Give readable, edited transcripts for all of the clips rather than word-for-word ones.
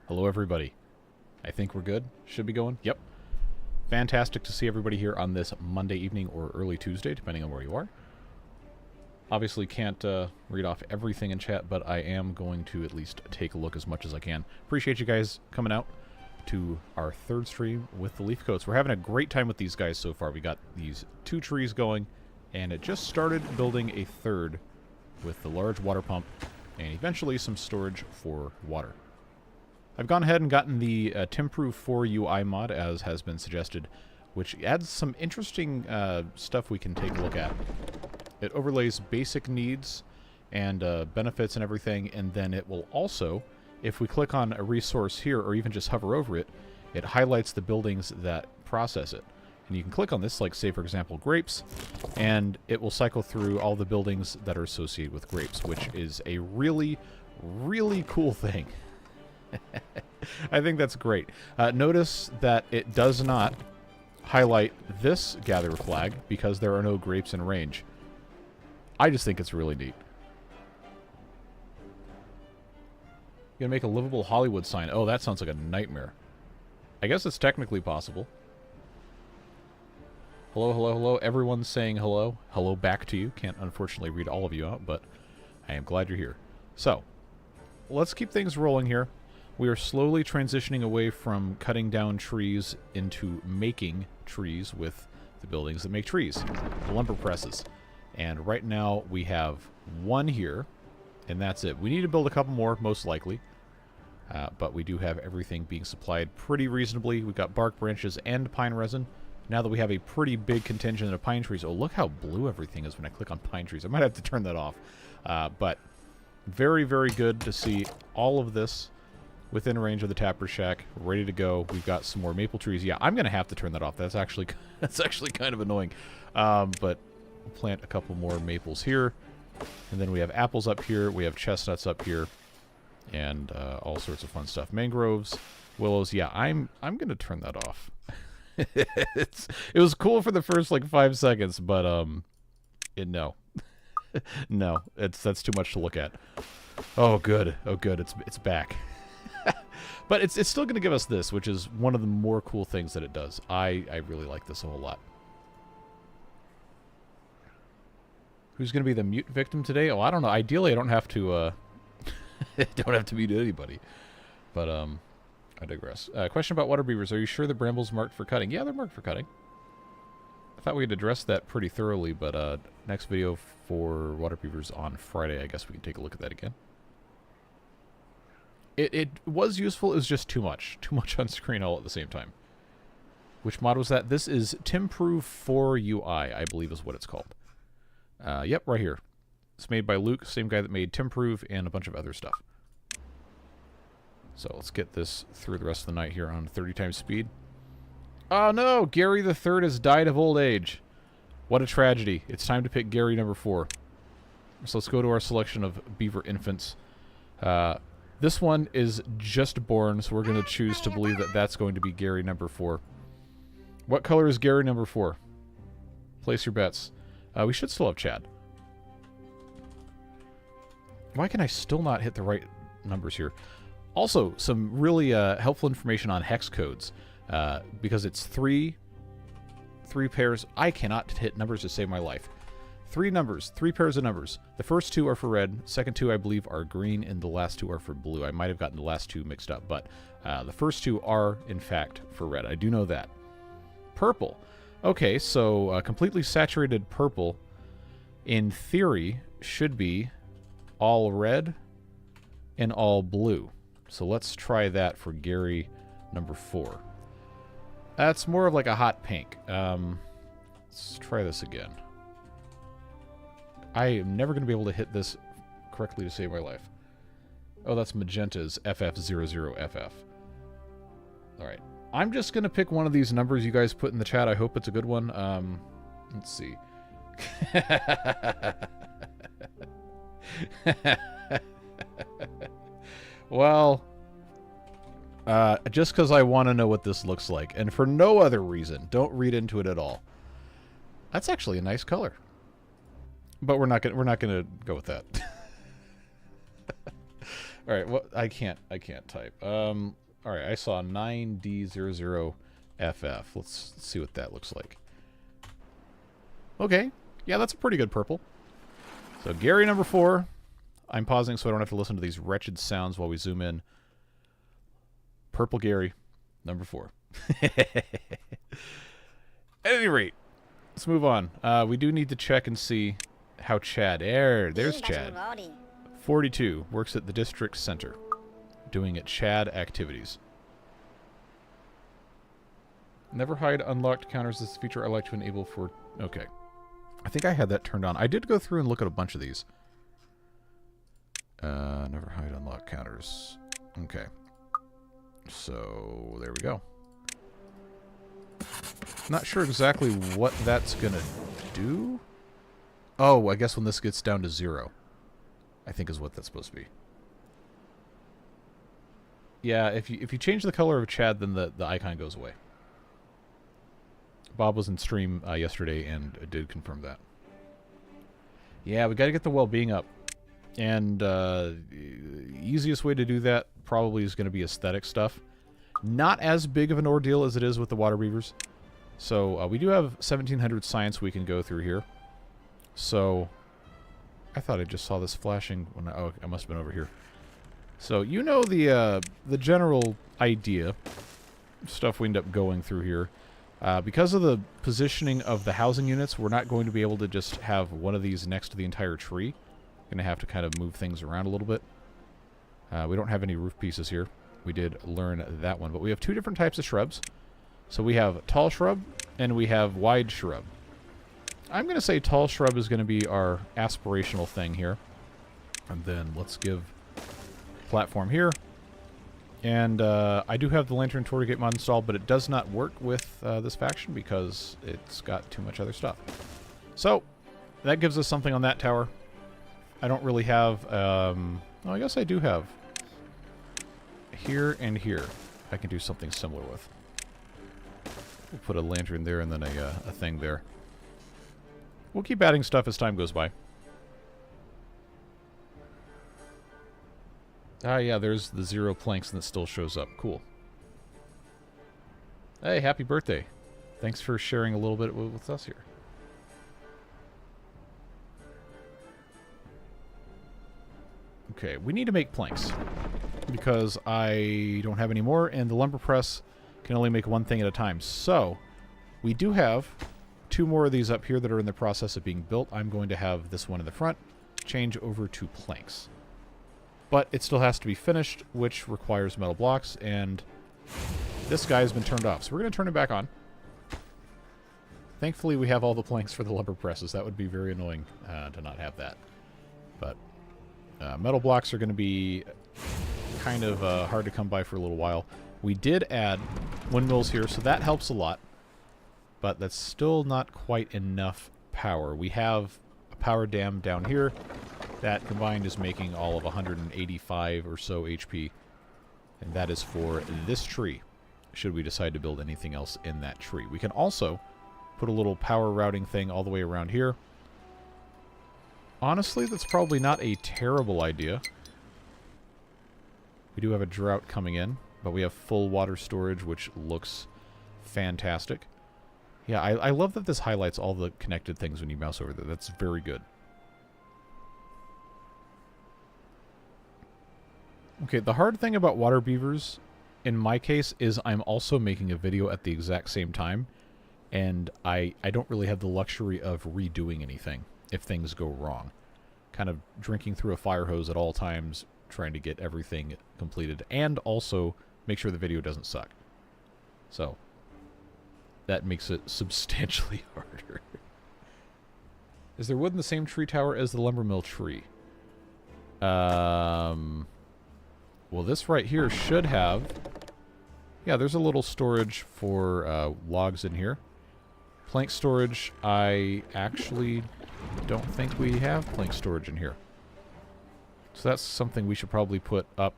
Hello, everybody. I think we're good. Should be going. Yep. Fantastic to see everybody here on this Monday evening or early Tuesday, depending on where you are. Obviously can't read off everything in chat, but I am going to at least take a look as much as I can. Appreciate you guys coming out to our third stream with the Leafcoats. We're having a great time with these guys so far. We got these 2 trees going, and it just started building a third with the large water pump and eventually some storage for water. I've gone ahead and gotten the Timprove 4 UI mod, as has been suggested, which adds some interesting stuff we can take a look at. It overlays basic needs and benefits and everything, and then it will also, if we click on a resource here or even just hover over it, it highlights the buildings that process it. And you can click on this, like, say, for example, grapes, and it will cycle through all the buildings that are associated with grapes, which is a really, really cool thing. I think that's great. Notice that it does not highlight this gatherer flag because there are no grapes in range. I just think it's really neat. Gonna make a livable Hollywood sign. Oh, that sounds like a nightmare. I guess it's technically possible. Hello, hello, hello. Everyone's saying hello. Hello back to you. Can't unfortunately read all of you out, but I am glad you're here. So, let's keep things rolling here. We are slowly transitioning away from cutting down trees into making trees with the buildings that make trees, the lumber presses. And right now we have 1 here, and that's it. We need to build a couple more, most likely, but we do have everything being supplied pretty reasonably. We've got bark, branches, and pine resin. Now that we have a pretty big contingent of pine trees. Oh, look how blue everything is when I click on pine trees. I might have to turn that off. But very, very good to see all of this within range of the Tapper Shack, ready to go. We've got some more maple trees. Yeah, I'm going to have to turn that off. That's actually kind of annoying. But we'll plant a couple more maples here. And then we have apples up here. We have chestnuts up here. And all sorts of fun stuff. Mangroves, willows. Yeah, I'm going to turn that off. It was cool for the first, like, 5 seconds, but, no. No, that's too much to look at. Oh, good. Oh, good. It's back. But it's still going to give us this, which is one of the more cool things that it does. I really like this a whole lot. Who's going to be the mute victim today? Oh, I don't know. Ideally, I don't have to mute anybody. But I digress. Question about water beavers. Are you sure the brambles marked for cutting? Yeah, they're marked for cutting. I thought we had addressed that pretty thoroughly, but next video for water beavers on Friday. I guess we can take a look at that again. It was useful. It was just too much. Too much on screen all at the same time. Which mod was that? This is Timprove 4 UI, I believe is what it's called. Yep, right here. It's made by Luke, same guy that made Timprove and a bunch of other stuff. So let's get this through the rest of the night here on 30 times speed. Oh no! Gary the Third has died of old age. What a tragedy. It's time to pick Gary number 4. So let's go to our selection of beaver infants. This one is just born, so we're going to choose to believe that that's going to be Gary number 4. What color is Gary number 4? Place your bets. We should still have Chad. Why can I still not hit the right numbers here? Also, some really helpful information on hex codes. Because it's three pairs. I cannot hit numbers to save my life. 3 numbers, 3 pairs of numbers. The first 2 are for red, second 2 I believe are green, and the last 2 are for blue. I might have gotten the last 2 mixed up, but the first 2 are, in fact, for red. I do know that. Purple. Okay, so completely saturated purple, in theory, should be all red and all blue. So let's try that for Gary number 4. That's more of like a hot pink. Let's try this again. I am never going to be able to hit this correctly to save my life. Oh, that's magenta's FF00FF. Alright. I'm just going to pick one of these numbers you guys put in the chat. I hope it's a good one. Let's see. Well, just because I want to know what this looks like, and for no other reason. Don't read into it at all. That's actually a nice color. But we're not gonna go with that. All right, well, I can't type. All right, I saw 9D00FF. Let's see what that looks like. Okay, yeah, that's a pretty good purple. So Gary number 4. I'm pausing so I don't have to listen to these wretched sounds while we zoom in. Purple Gary, number 4. At any rate, let's move on. We do need to check and see how Chad... There's Chad. 42, works at the district center, doing Chad activities. Never hide unlocked counters. This is a feature I like to enable for... Okay. I think I had that turned on. I did go through and look at a bunch of these. Never hide unlocked counters. Okay. So, there we go. Not sure exactly what that's gonna do. Oh, I guess when this gets down to 0. I think is what that's supposed to be. Yeah, if you change the color of Chad, then the icon goes away. Bob was in stream yesterday and did confirm that. Yeah, we got to get the well-being up. And easiest way to do that probably is going to be aesthetic stuff. Not as big of an ordeal as it is with the water beavers. So we do have 1700 science we can go through here. So I thought I just saw this flashing when I must have been over here. So you know the general idea stuff we end up going through here. Because of the positioning of the housing units, we're not going to be able to just have one of these next to the entire tree. Going to have to kind of move things around a little bit. We don't have any roof pieces here. We did learn that one. But we have two different types of shrubs. So we have tall shrub and we have wide shrub. I'm going to say tall shrub is going to be our aspirational thing here. And then let's give platform here. And I do have the Lantern Tortigate mod installed, but it does not work with this faction because it's got too much other stuff. So that gives us something on that tower. I don't really have... well, I guess I do have here and here I can do something similar with. We'll put a lantern there and then a thing there. We'll keep adding stuff as time goes by. Ah, yeah, there's the 0 planks and it still shows up. Cool. Hey, happy birthday. Thanks for sharing a little bit with us here. Okay, we need to make planks because I don't have any more and the lumber press can only make one thing at a time. So, we do have 2 more of these up here that are in the process of being built. I'm going to have this one in the front change over to planks. But it still has to be finished, which requires metal blocks, and this guy has been turned off. So we're going to turn it back on. Thankfully, we have all the planks for the lumber presses. That would be very annoying to not have that. But metal blocks are going to be kind of hard to come by for a little while. We did add windmills here, so that helps a lot. But that's still not quite enough power. We have a power dam down here. That combined is making all of 185 or so HP. And that is for this tree, should we decide to build anything else in that tree. We can also put a little power routing thing all the way around here. Honestly, that's probably not a terrible idea. We do have a drought coming in, but we have full water storage, which looks fantastic. Yeah, I love that this highlights all the connected things when you mouse over there. That's very good. Okay, the hard thing about water beavers, in my case, is I'm also making a video at the exact same time, and I don't really have the luxury of redoing anything if things go wrong. Kind of drinking through a fire hose at all times, trying to get everything completed, and also make sure the video doesn't suck. So, that makes it substantially harder. Is there wood in the same tree tower as the lumber mill tree? Well, this right here should have... Yeah, there's a little storage for logs in here. Plank storage, I actually don't think we have plank storage in here. So that's something we should probably put up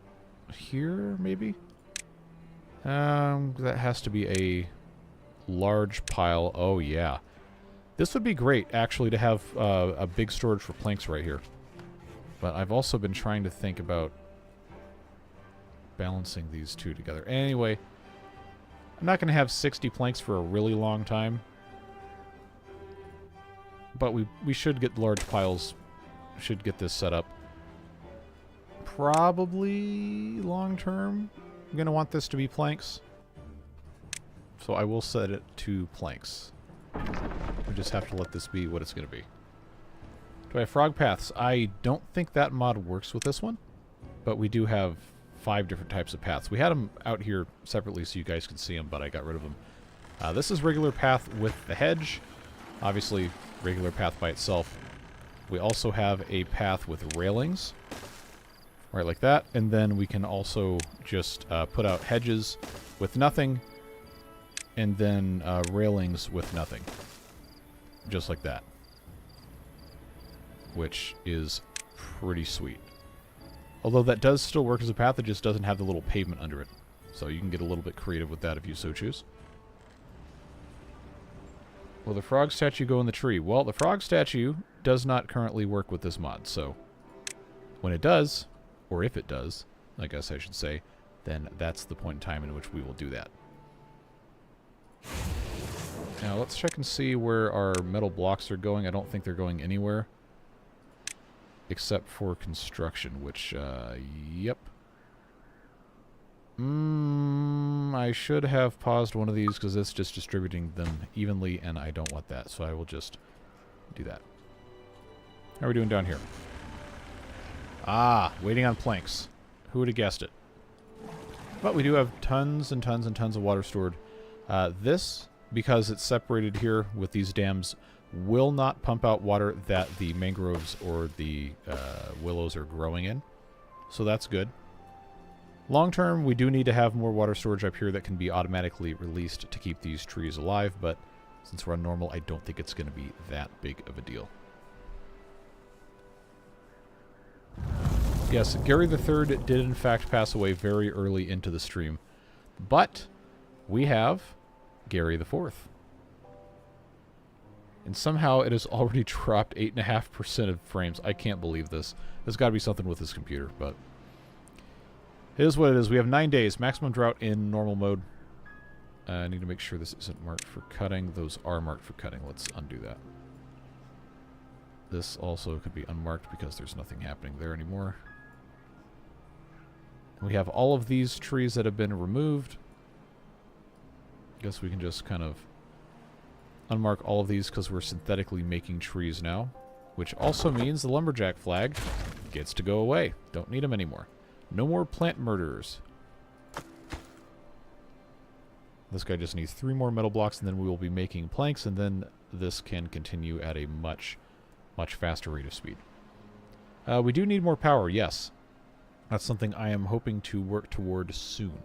here, maybe? That has to be a large pile. Oh, yeah. This would be great, actually, to have a big storage for planks right here. But I've also been trying to think about balancing these two together. Anyway, I'm not going to have 60 planks for a really long time. But we should get large piles. Should get this set up. Probably long term. I'm going to want this to be planks. So I will set it to planks. We just have to let this be what it's going to be. Do I have frog paths? I don't think that mod works with this one. But we do have 5 different types of paths. We had them out here separately so you guys could see them, but I got rid of them. This is regular path with the hedge. Obviously, regular path by itself. We also have a path with railings. Right, like that. And then we can also just put out hedges with nothing. And then railings with nothing. Just like that. Which is pretty sweet. Although that does still work as a path, it just doesn't have the little pavement under it. So you can get a little bit creative with that if you so choose. Will the frog statue go in the tree? Well, the frog statue does not currently work with this mod, so when it does, or if it does, I guess I should say, then that's the point in time in which we will do that. Now, let's check and see where our metal blocks are going. I don't think they're going anywhere. Except for construction, which, yep. I should have paused one of these because it's just distributing them evenly, and I don't want that, so I will just do that. How are we doing down here? Ah, waiting on planks. Who would have guessed it? But we do have tons and tons and tons of water stored. This, because it's separated here with these dams, will not pump out water that the mangroves or the willows are growing in. So that's good. Long term, we do need to have more water storage up here that can be automatically released to keep these trees alive, but since we're on normal, I don't think it's going to be that big of a deal. Yes, Gary III did in fact pass away very early into the stream, but we have Gary IV. And somehow it has already dropped 8.5% of frames. I can't believe this. There's got to be something with this computer, but it is what it is. We have 9 days. Maximum drought in normal mode. I need to make sure this isn't marked for cutting. Those are marked for cutting. Let's undo that. This also could be unmarked because there's nothing happening there anymore. We have all of these trees that have been removed. I guess we can just kind of unmark all of these because we're synthetically making trees now. Which also means the lumberjack flag gets to go away. Don't need them anymore. No more plant murderers. This guy just needs 3 more metal blocks and then we will be making planks, and then this can continue at a much, much faster rate of speed. We do need more power, yes. That's something I am hoping to work toward soon.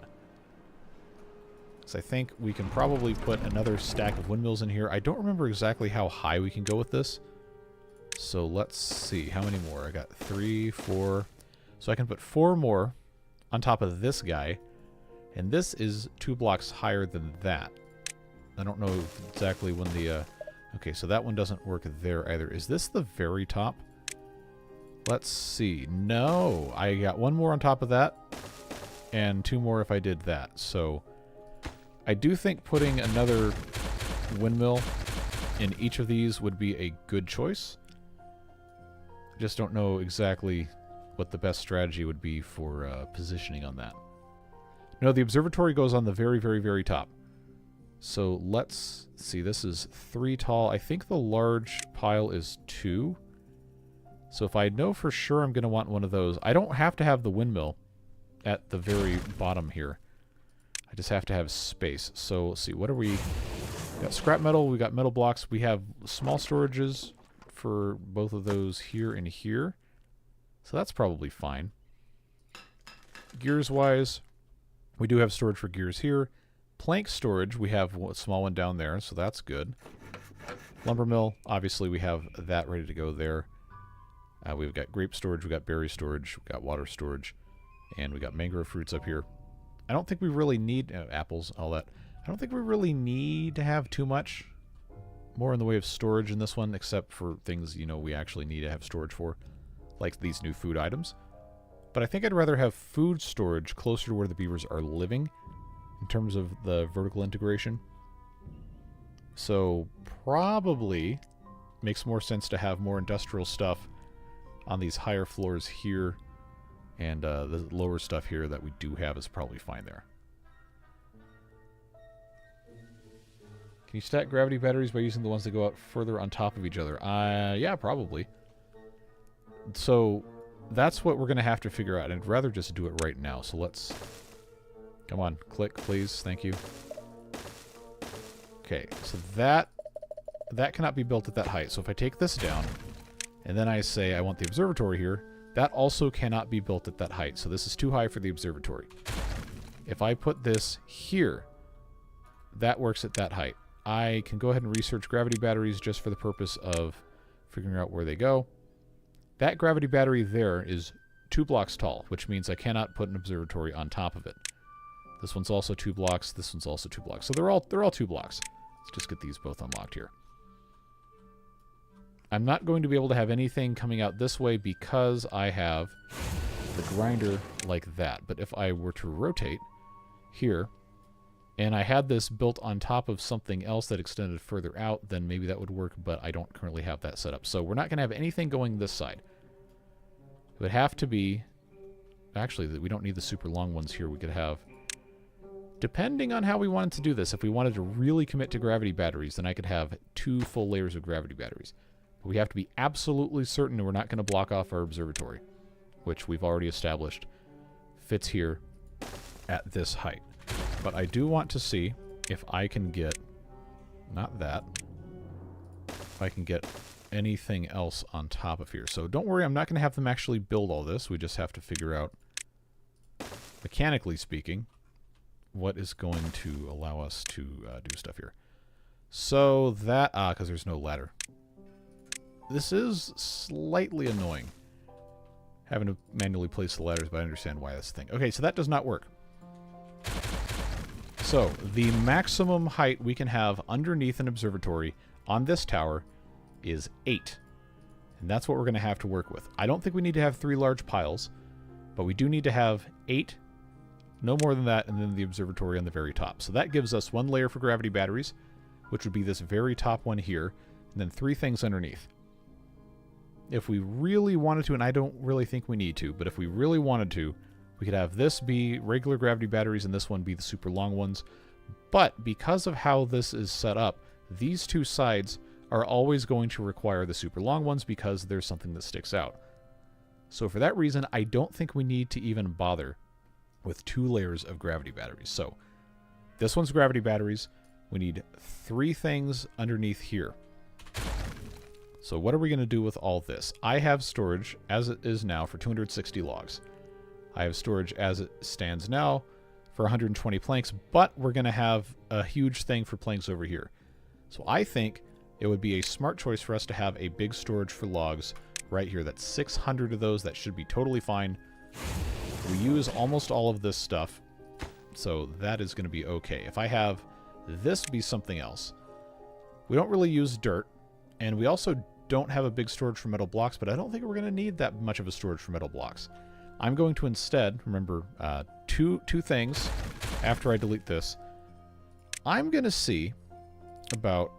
So I think we can probably put another stack of windmills in here. I don't remember exactly how high we can go with this. So let's see. How many more? I got 3, 4. So I can put 4 more on top of this guy. And this is 2 blocks higher than that. I don't know exactly when the... okay, so that one doesn't work there either. Is this the very top? Let's see. No, I got 1 more on top of that. And 2 more if I did that. So I do think putting another windmill in each of these would be a good choice. I just don't know exactly what the best strategy would be for positioning on that. No, the observatory goes on the very, very, very top. So let's see. This is 3 tall. I think the large pile is 2. So if I know for sure I'm going to want one of those, I don't have to have the windmill at the very bottom here. I just have to have space. So let's see. What are we? We got scrap metal. We got metal blocks. We have small storages for both of those here and here. So that's probably fine. Gears-wise, we do have storage for gears here. Plank storage, we have a small one down there, so that's good. Lumber mill, obviously we have that ready to go there. We've got grape storage, we've got berry storage, we've got water storage, and we got mangrove fruits up here. I don't think we really need apples, all that. I don't think we really need to have too much more in the way of storage in this one, except for things, you know, we actually need to have storage for, like these new food items. But I think I'd rather have food storage closer to where the beavers are living in terms of the vertical integration. So probably makes more sense to have more industrial stuff on these higher floors here, and the lower stuff here that we do have is probably fine there. Can you stack gravity batteries by using the ones that go out further on top of each other? Yeah, probably. So that's what we're going to have to figure out. I'd rather just do it right now. So let's... Come on, click, please. Thank you. Okay, so that cannot be built at that height. So if I take this down, and then I say I want the observatory here, that also cannot be built at that height. So this is too high for the observatory. If I put this here, that works at that height. I can go ahead and research gravity batteries just for the purpose of figuring out where they go. That gravity battery there is 2 blocks tall, which means I cannot put an observatory on top of it. This one's also 2 blocks. This one's also 2 blocks. So they're all 2 blocks. Let's just get these both unlocked here. I'm not going to be able to have anything coming out this way because I have the grinder like that. But if I were to rotate here, and I had this built on top of something else that extended further out, then maybe that would work, but I don't currently have that set up. So we're not going to have anything going this side. It would have to be... Actually, we don't need the super long ones here. We could have... Depending on how we wanted to do this, if we wanted to really commit to gravity batteries, then I could have 2 full layers of gravity batteries. But we have to be absolutely certain we're not going to block off our observatory, which we've already established fits here at this height. But I do want to see if I can get, not that, if I can get anything else on top of here. So don't worry, I'm not going to have them actually build all this. We just have to figure out, mechanically speaking, what is going to allow us to do stuff here. So that, because there's no ladder. This is slightly annoying, having to manually place the ladders, but I understand why that's the thing. Okay, so that does not work. So, the maximum height we can have underneath an observatory on this tower is 8. And that's what we're going to have to work with. I don't think we need to have 3 large piles, but we do need to have 8, no more than that, and then the observatory on the very top. So that gives us 1 layer for gravity batteries, which would be this very top one here, and then 3 things underneath. If we really wanted to, and I don't really think we need to, but if we really wanted to, we could have this be regular gravity batteries and this one be the super long ones. But because of how this is set up, these 2 sides are always going to require the super long ones because there's something that sticks out. So for that reason, I don't think we need to even bother with 2 layers of gravity batteries. So this one's gravity batteries. We need 3 things underneath here. So what are we going to do with all this? I have storage as it is now for 260 logs. I have storage as it stands now for 120 planks, but we're going to have a huge thing for planks over here. So I think it would be a smart choice for us to have a big storage for logs right here. That's 600 of those. That should be totally fine. We use almost all of this stuff, so that is going to be okay. If I have this be something else, we don't really use dirt, and we also don't have a big storage for metal blocks, but I don't think we're going to need that much of a storage for metal blocks. I'm going to instead, remember, two things after I delete this. I'm going to see about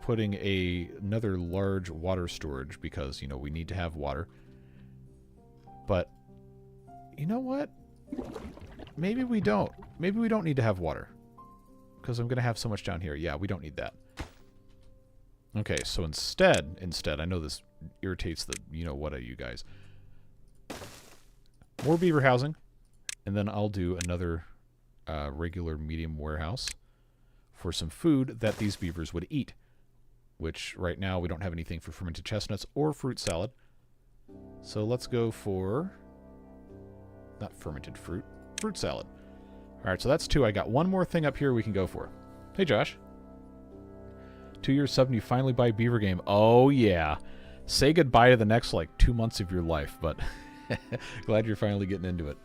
putting another large water storage because, you know, we need to have water. But, you know what? Maybe we don't. Maybe we don't need to have water because I'm going to have so much down here. Yeah, we don't need that. Okay, so instead, I know this irritates the you-know-what of you guys. More beaver housing, and then I'll do another regular medium warehouse for some food that these beavers would eat, which right now we don't have anything for fermented chestnuts or fruit salad. So let's go for, not fermented fruit, fruit salad. All right, so that's 2. I got 1 more thing up here we can go for. Hey, Josh. 2 years sub and you finally buy beaver game. Oh, yeah. Say goodbye to the next, like, 2 months of your life, but glad you're finally getting into it.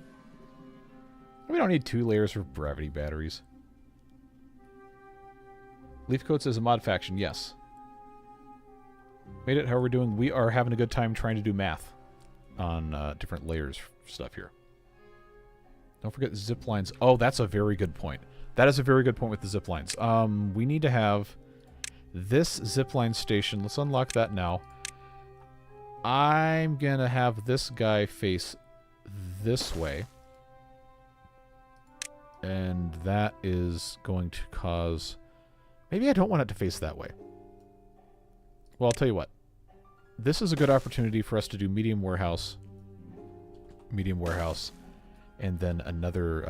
We don't need 2 layers for gravity batteries. Leafcoats is a mod faction, yes. Made it, how are we doing? We are having a good time trying to do math on different layers stuff here. Don't forget zip lines. Oh, that's a very good point. That is a very good point with the zip lines. We need to have this zip line station. Let's unlock that now. I'm going to have this guy face this way. And that is going to cause... Maybe I don't want it to face that way. Well, I'll tell you what. This is a good opportunity for us to do medium warehouse, and then another...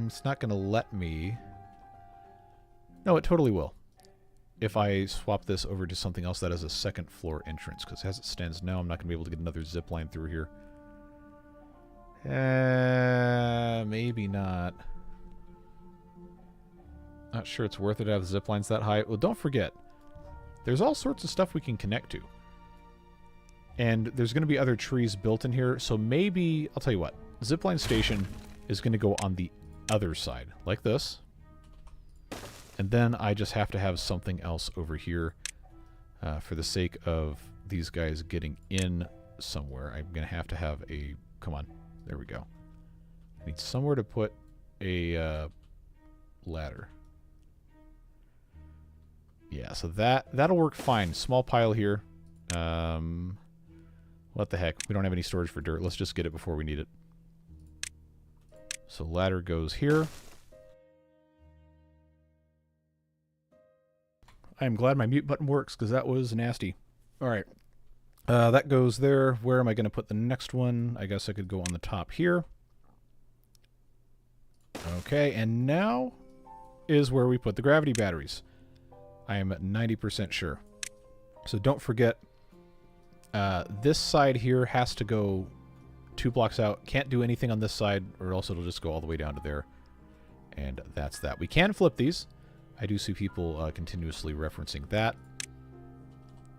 it's not going to let me... No, it totally will. If I swap this over to something else that has a second floor entrance, because as it stands now, I'm not going to be able to get another zip line through here. Maybe not. Not sure it's worth it to have zip lines that high. Well, don't forget, there's all sorts of stuff we can connect to. And there's going to be other trees built in here, so maybe, I'll tell you what, zipline station is going to go on the other side, like this. And then I just have to have something else over here for the sake of these guys getting in somewhere. I'm going to have a... Come on. There we go. I need somewhere to put a ladder. Yeah, so that'll work fine. Small pile here. What the heck? We don't have any storage for dirt. Let's just get it before we need it. So ladder goes here. I am glad my mute button works, because that was nasty. Alright. That goes there. Where am I going to put the next one? I guess I could go on the top here. Okay, and now is where we put the gravity batteries. I am 90% sure. So don't forget, this side here has to go 2 blocks out. Can't do anything on this side, or else it'll just go all the way down to there. And that's that. We can flip these. I do see people continuously referencing that.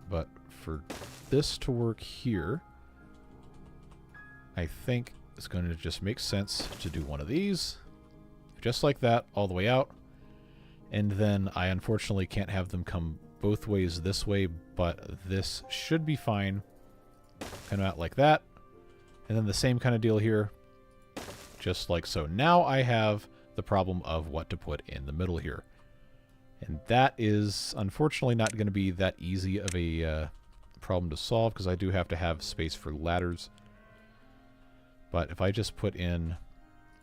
But for this to work here, I think it's going to just make sense to do one of these. Just like that, all the way out. And then I unfortunately can't have them come both ways this way, but this should be fine. Kind of out like that. And then the same kind of deal here. Just like so. Now I have the problem of what to put in the middle here. And that is unfortunately not going to be that easy of a problem to solve, because I do have to have space for ladders. But if I just put in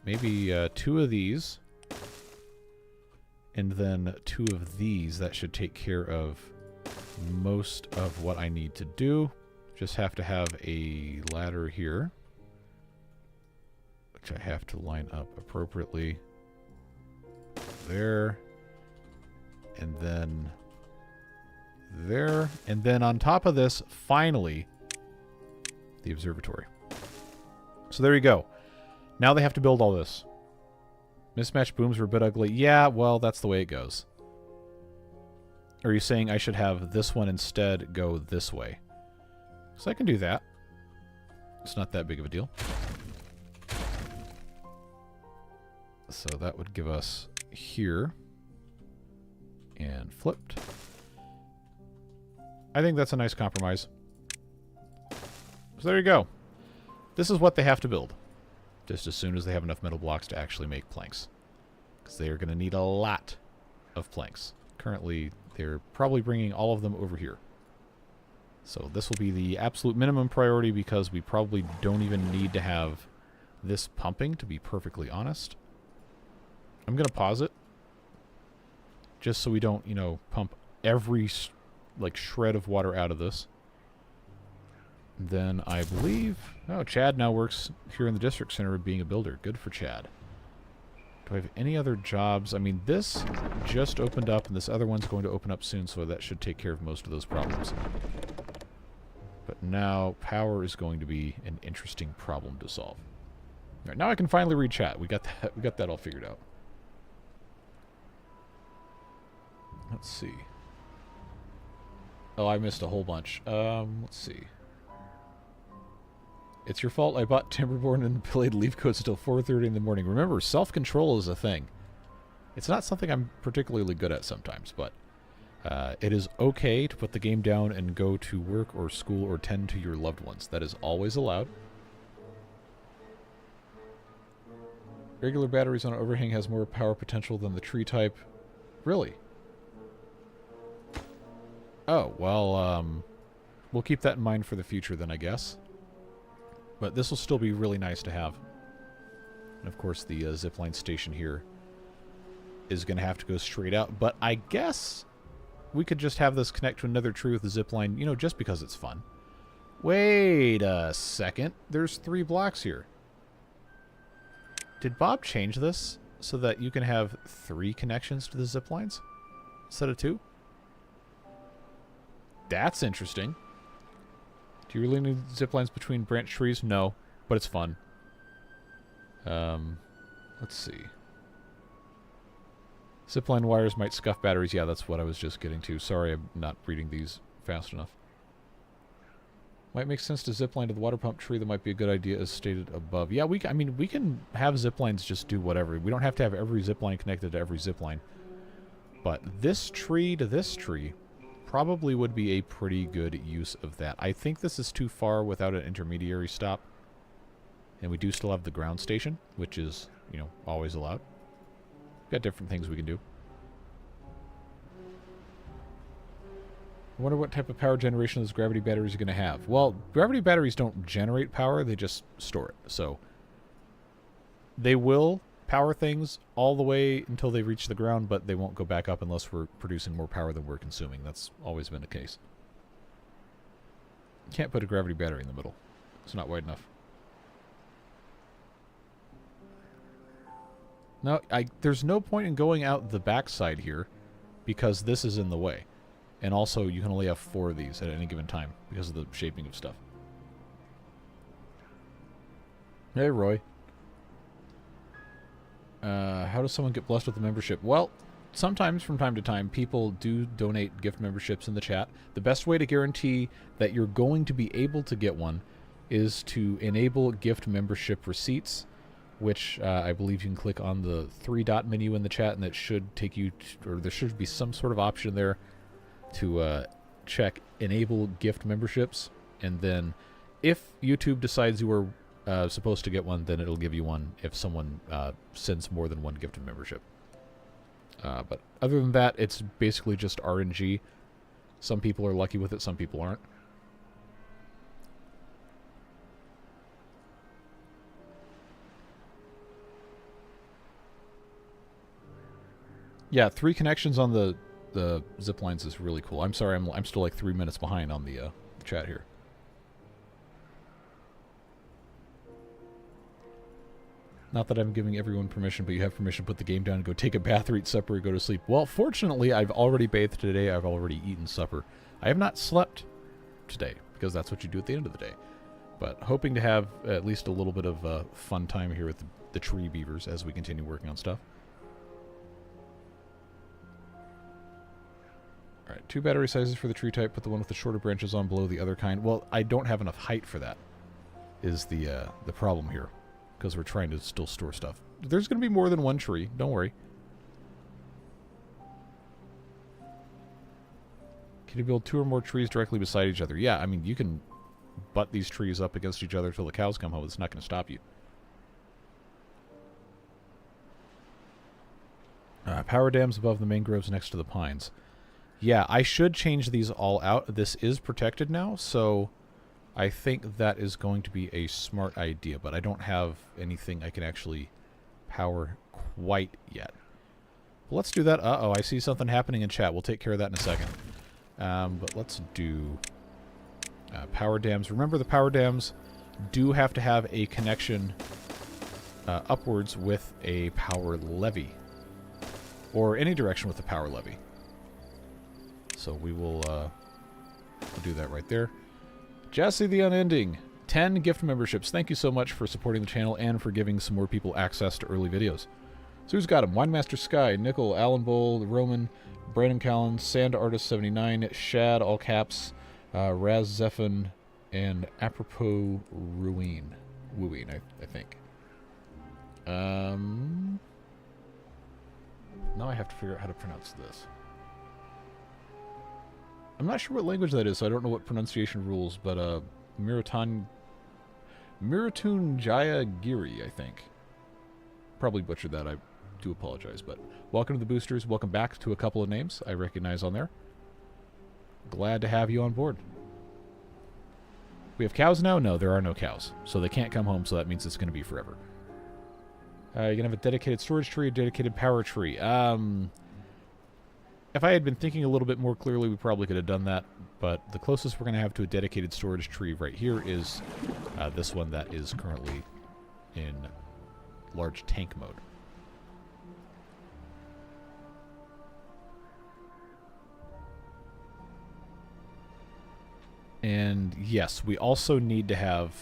maybe 2 of these, and then 2 of these, that should take care of most of what I need to do. Just have to have a ladder here, which I have to line up appropriately. There. And then there. And then on top of this, finally, the observatory. So there you go. Now they have to build all this. Mismatched booms were a bit ugly. Yeah, well, that's the way it goes. Are you saying I should have this one instead go this way? So I can do that. It's not that big of a deal. So that would give us here. And flipped. I think that's a nice compromise. So there you go. This is what they have to build. Just as soon as they have enough metal blocks to actually make planks. Because they are going to need a lot of planks. Currently, they're probably bringing all of them over here. So this will be the absolute minimum priority, because we probably don't even need to have this pumping, to be perfectly honest. I'm going to pause it. Just so we don't, you know, pump every, like, shred of water out of this. Then I believe... Oh, Chad now works here in the district center being a builder. Good for Chad. Do I have any other jobs? I mean, this just opened up, and this other one's going to open up soon, so that should take care of most of those problems. But now, power is going to be an interesting problem to solve. All right, now I can finally read chat. We got that all figured out. Let's see. Oh, I missed a whole bunch. Let's see. It's your fault I bought Timberborn and played Leafcoats until 4:30 in the morning. Remember, self-control is a thing. It's not something I'm particularly good at sometimes, but It is okay to put the game down and go to work or school or tend to your loved ones. That is always allowed. Regular batteries on an overhang has more power potential than the tree type. Really? Oh, well, we'll keep that in mind for the future then, I guess. But this will still be really nice to have. And of course, the zipline station here is going to have to go straight out. But I guess we could just have this connect to another tree with the zipline, you know, just because it's fun. Wait a second. There's 3 blocks here. Did Bob change this so that you can have 3 connections to the ziplines instead of 2? That's interesting. Do you really need ziplines between branch trees? No, but it's fun. Let's see. Zipline wires might scuff batteries. Yeah, that's what I was just getting to. Sorry, I'm not reading these fast enough. Might make sense to zipline to the water pump tree. That might be a good idea as stated above. Yeah, I mean, we can have ziplines just do whatever. We don't have to have every zipline connected to every zipline. But this tree to this tree probably would be a pretty good use of that. I think this is too far without an intermediary stop. And we do still have the ground station, which is, you know, always allowed. Got different things we can do. I wonder what type of power generation those gravity batteries are going to have. Well, gravity batteries don't generate power, they just store it. So they will power things all the way until they reach the ground, but they won't go back up unless we're producing more power than we're consuming. That's always been the case. You can't put a gravity battery in the middle. It's not wide enough. No, there's no point in going out the backside here because this is in the way. And also, you can only have 4 of these at any given time because of the shaping of stuff. Hey, Roy. How does someone get blessed with a membership? Well, sometimes from time to time, people do donate gift memberships in the chat. The best way to guarantee that you're going to be able to get one is to enable gift membership receipts, which I believe you can click on the 3-dot menu in the chat, and that should take you to, or there should be some sort of option there to check enable gift memberships, and then if YouTube decides you are supposed to get one, then it'll give you one if someone sends more than 1 gift of membership. But other than that, it's basically just RNG. Some people are lucky with it, some people aren't. Yeah, 3 connections on the zip lines is really cool. I'm sorry, I'm still like 3 minutes behind on the chat here. Not that I'm giving everyone permission, but you have permission to put the game down and go take a bath or eat supper or go to sleep. Well, fortunately, I've already bathed today. I've already eaten supper. I have not slept today because that's what you do at the end of the day. But hoping to have at least a little bit of fun time here with the tree beavers as we continue working on stuff. Alright, 2 battery sizes for the tree type. Put the one with the shorter branches on below the other kind. Well, I don't have enough height for that, is the problem here. Because we're trying to still store stuff. There's going to be more than 1 tree. Don't worry. Can you build 2 or more trees directly beside each other? Yeah, I mean, you can butt these trees up against each other until the cows come home. It's not going to stop you. Power dams above the mangroves next to the pines. Yeah, I should change these all out. This is protected now, so I think that is going to be a smart idea, but I don't have anything I can actually power quite yet. Well, let's do that. Uh-oh, I see something happening in chat. We'll take care of that in a second. But let's do power dams. Remember, the power dams do have to have a connection upwards with a power levy, or any direction with a power levy. So we will we'll do that right there. Jesse the Unending, 10 gift memberships. Thank you so much for supporting the channel and for giving some more people access to early videos. So who's got them? Winemaster Sky, Nickel, Alan Bowl, Roman, Brandon Collins, Sand Artist 79, Shad, all caps, Raz Zephon, and Apropos Wooing, I think. Now I have to figure out how to pronounce this. I'm not sure what language that is, so I don't know what pronunciation rules, but Miratunjaya Giri, I think. Probably butchered that, I do apologize, but welcome to the boosters, welcome back to a couple of names I recognize on there. Glad to have you on board. We have cows now? No, there are no cows. So they can't come home, so that means it's going to be forever. You're going to have a dedicated storage tree, a dedicated power tree. If I had been thinking a little bit more clearly, we probably could have done that. But the closest we're going to have to a dedicated storage tree right here is this one that is currently in large tank mode. And yes, we also need to have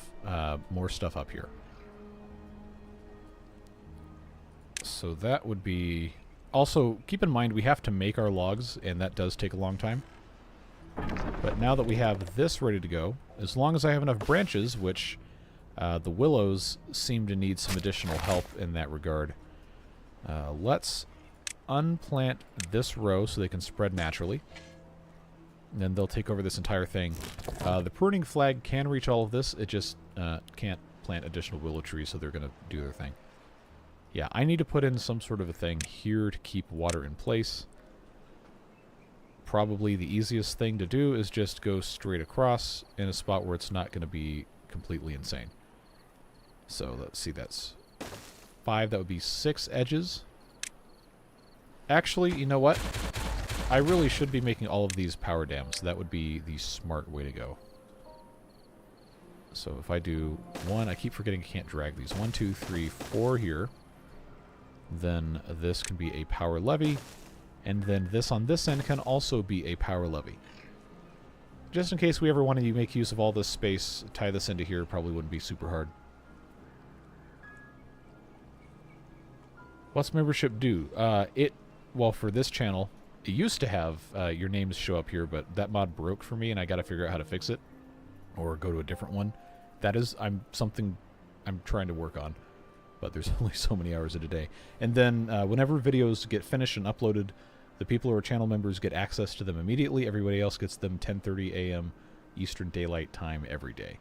more stuff up here. So that would be... Also, keep in mind we have to make our logs, and that does take a long time. But now that we have this ready to go, as long as I have enough branches, which the willows seem to need some additional help in that regard, let's unplant this row so they can spread naturally. And then they'll take over this entire thing. The pruning flag can reach all of this. It just can't plant additional willow trees, so they're going to do their thing. Yeah, I need to put in some sort of a thing here to keep water in place. Probably the easiest thing to do is just go straight across in a spot where it's not going to be completely insane. So let's see, that's 5. That would be 6 edges. Actually, you know what? I really should be making all of these power dams. That would be the smart way to go. So if I do 1, I keep forgetting I can't drag these. 1, 2, 3, 4 here. Then this can be a power levee. And then this on this end can also be a power levee. Just in case we ever want to make use of all this space, tie this into here probably wouldn't be super hard. What's membership do? Well, for this channel, it used to have your names show up here, but that mod broke for me, and I got to figure out how to fix it, or go to a different one. That is something I'm trying to work on, but there's only so many hours in a day. And then whenever videos get finished and uploaded, the people who are channel members get access to them immediately. Everybody else gets them 10:30 a.m. Eastern Daylight Time every day.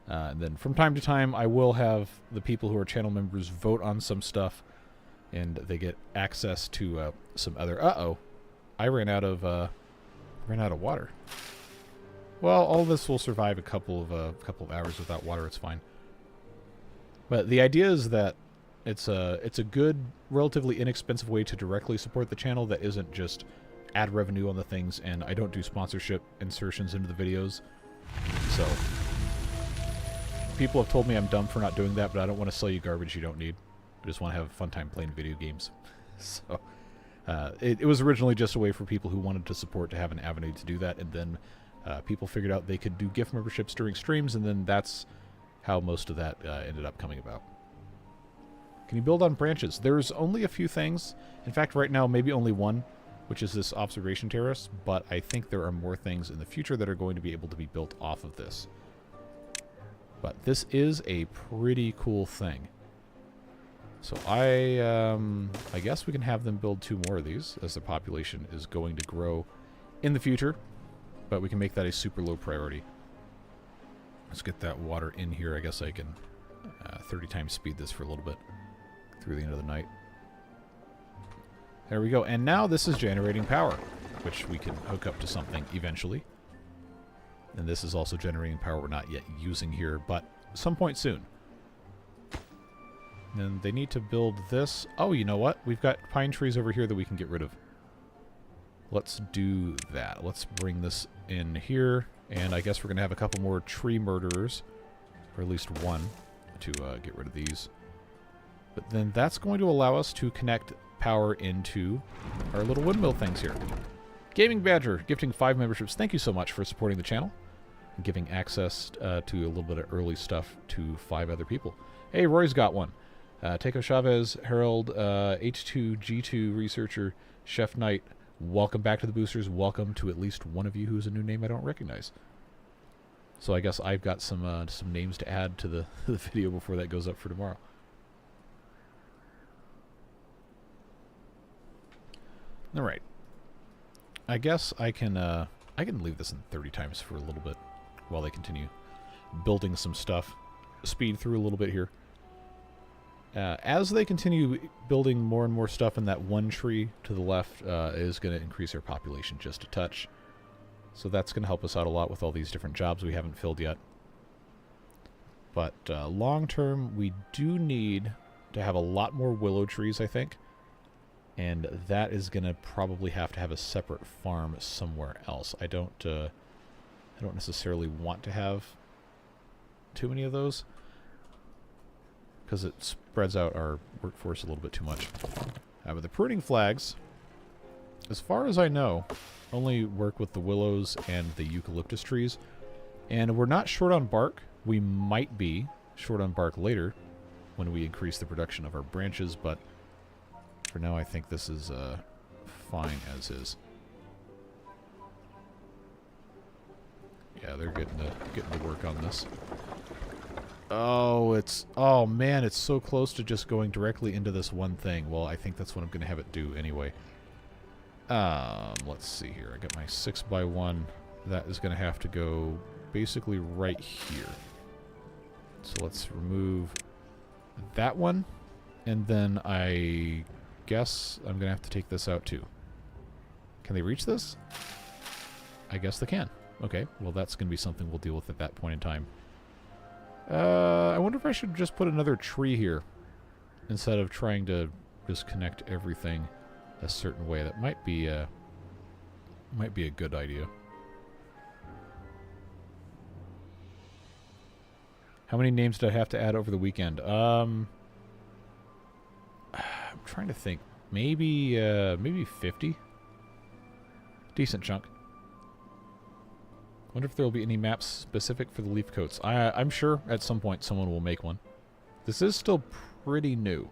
And then from time to time, I will have the people who are channel members vote on some stuff, and they get access to some other... Uh-oh. I ran out of water. Well, all this will survive a couple of hours without water. It's fine. But the idea is that it's a good, relatively inexpensive way to directly support the channel that isn't just ad revenue on the things, and I don't do sponsorship insertions into the videos. So people have told me I'm dumb for not doing that, but I don't want to sell you garbage you don't need. I just want to have a fun time playing video games. So it was originally just a way for people who wanted to support to have an avenue to do that, and then people figured out they could do gift memberships during streams, and then that's how most of that ended up coming about. Can you build on branches? There's only a few things. In fact, right now, maybe only one, which is this observation terrace, but I think there are more things in the future that are going to be able to be built off of this. But this is a pretty cool thing. So I guess we can have them build 2 more of these, as the population is going to grow in the future, but we can make that a super low priority. Let's get that water in here. I guess I can 30 times speed this for a little bit through the end of the night. There we go. And now this is generating power, which we can hook up to something eventually. And this is also generating power we're not yet using here, but some point soon. And they need to build this. Oh, you know what? We've got pine trees over here that we can get rid of. Let's do that. Let's bring this in here. And I guess we're going to have a couple more tree murderers, or at least one, to get rid of these. But then that's going to allow us to connect power into our little windmill things here. Gaming Badger, gifting 5 memberships. Thank you so much for supporting the channel and giving access to a little bit of early stuff to 5 other people. Hey, Roy's got one. Teco Chavez, Harold, H2G2 Researcher, Chef Knight, welcome back to the boosters. Welcome to at least one of you who's a new name I don't recognize. So I guess I've got some names to add to the video before that goes up for tomorrow. All right. I guess I can I can leave this in 30 times for a little bit while they continue building some stuff. Speed through a little bit here. As they continue building more and more stuff in that one tree to the left is going to increase our population just a touch. So that's going to help us out a lot with all these different jobs we haven't filled yet. But long term, we do need to have a lot more willow trees, I think. And that is going to probably have to have a separate farm somewhere else. I don't necessarily want to have too many of those, because it spreads out our workforce a little bit too much. But the pruning flags, as far as I know, only work with the willows and the eucalyptus trees. And we're not short on bark. We might be short on bark later when we increase the production of our branches, but for now I think this is fine as is. Yeah, they're getting to work on this. Oh man, it's so close to just going directly into this one thing. Well, I think that's what I'm going to have it do anyway. Let's see here. I got my 6x1. That is going to have to go basically right here. So let's remove that one, and then I guess I'm going to have to take this out too. Can they reach this? I guess they can. Okay, well that's going to be something we'll deal with at that point in time. I wonder if I should just put another tree here instead of trying to just connect everything a certain way. That might be a good idea. How many names did I have to add over the weekend? I'm trying to think. Maybe 50. Decent chunk. Wonder if there will be any maps specific for the Leafcoats. I'm sure at some point someone will make one. This is still pretty new.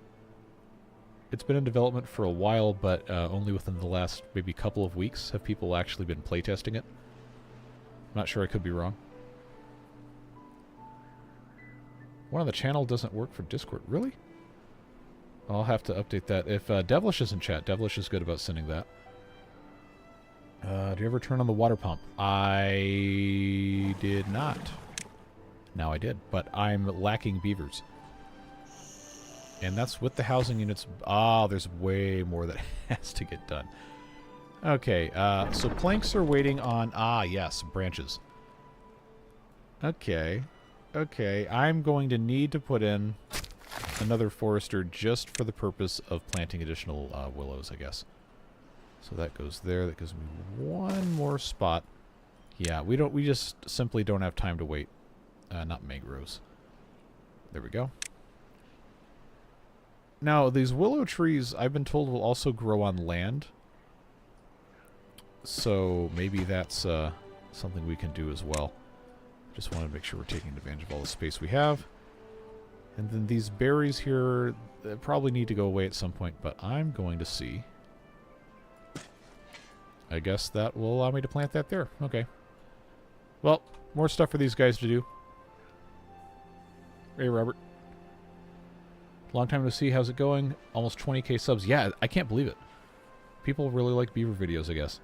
It's been in development for a while, but only within the last maybe couple of weeks have people actually been playtesting it. I'm not sure, I could be wrong. One on the channel doesn't work for Discord. Really? I'll have to update that. If Devilish is in chat, Devilish is good about sending that. Do you ever turn on the water pump? I did not. Now I did, but I'm lacking beavers. And that's with the housing units. Ah, there's way more that has to get done. Okay, so planks are waiting on... Ah, yes, branches. Okay. Okay, I'm going to need to put in another forester just for the purpose of planting additional willows, I guess. So that goes there. That gives me one more spot. Yeah, we just simply don't have time to wait. Not mangroves. There we go. Now, these willow trees, I've been told, will also grow on land. So maybe that's something we can do as well. Just want to make sure we're taking advantage of all the space we have. And then these berries here, they probably need to go away at some point, but I'm going to see. I guess that will allow me to plant that there. Okay. Well, more stuff for these guys to do. Hey, Robert. Long time to see. How's it going? Almost 20k subs. Yeah, I can't believe it. People really like beaver videos, I guess.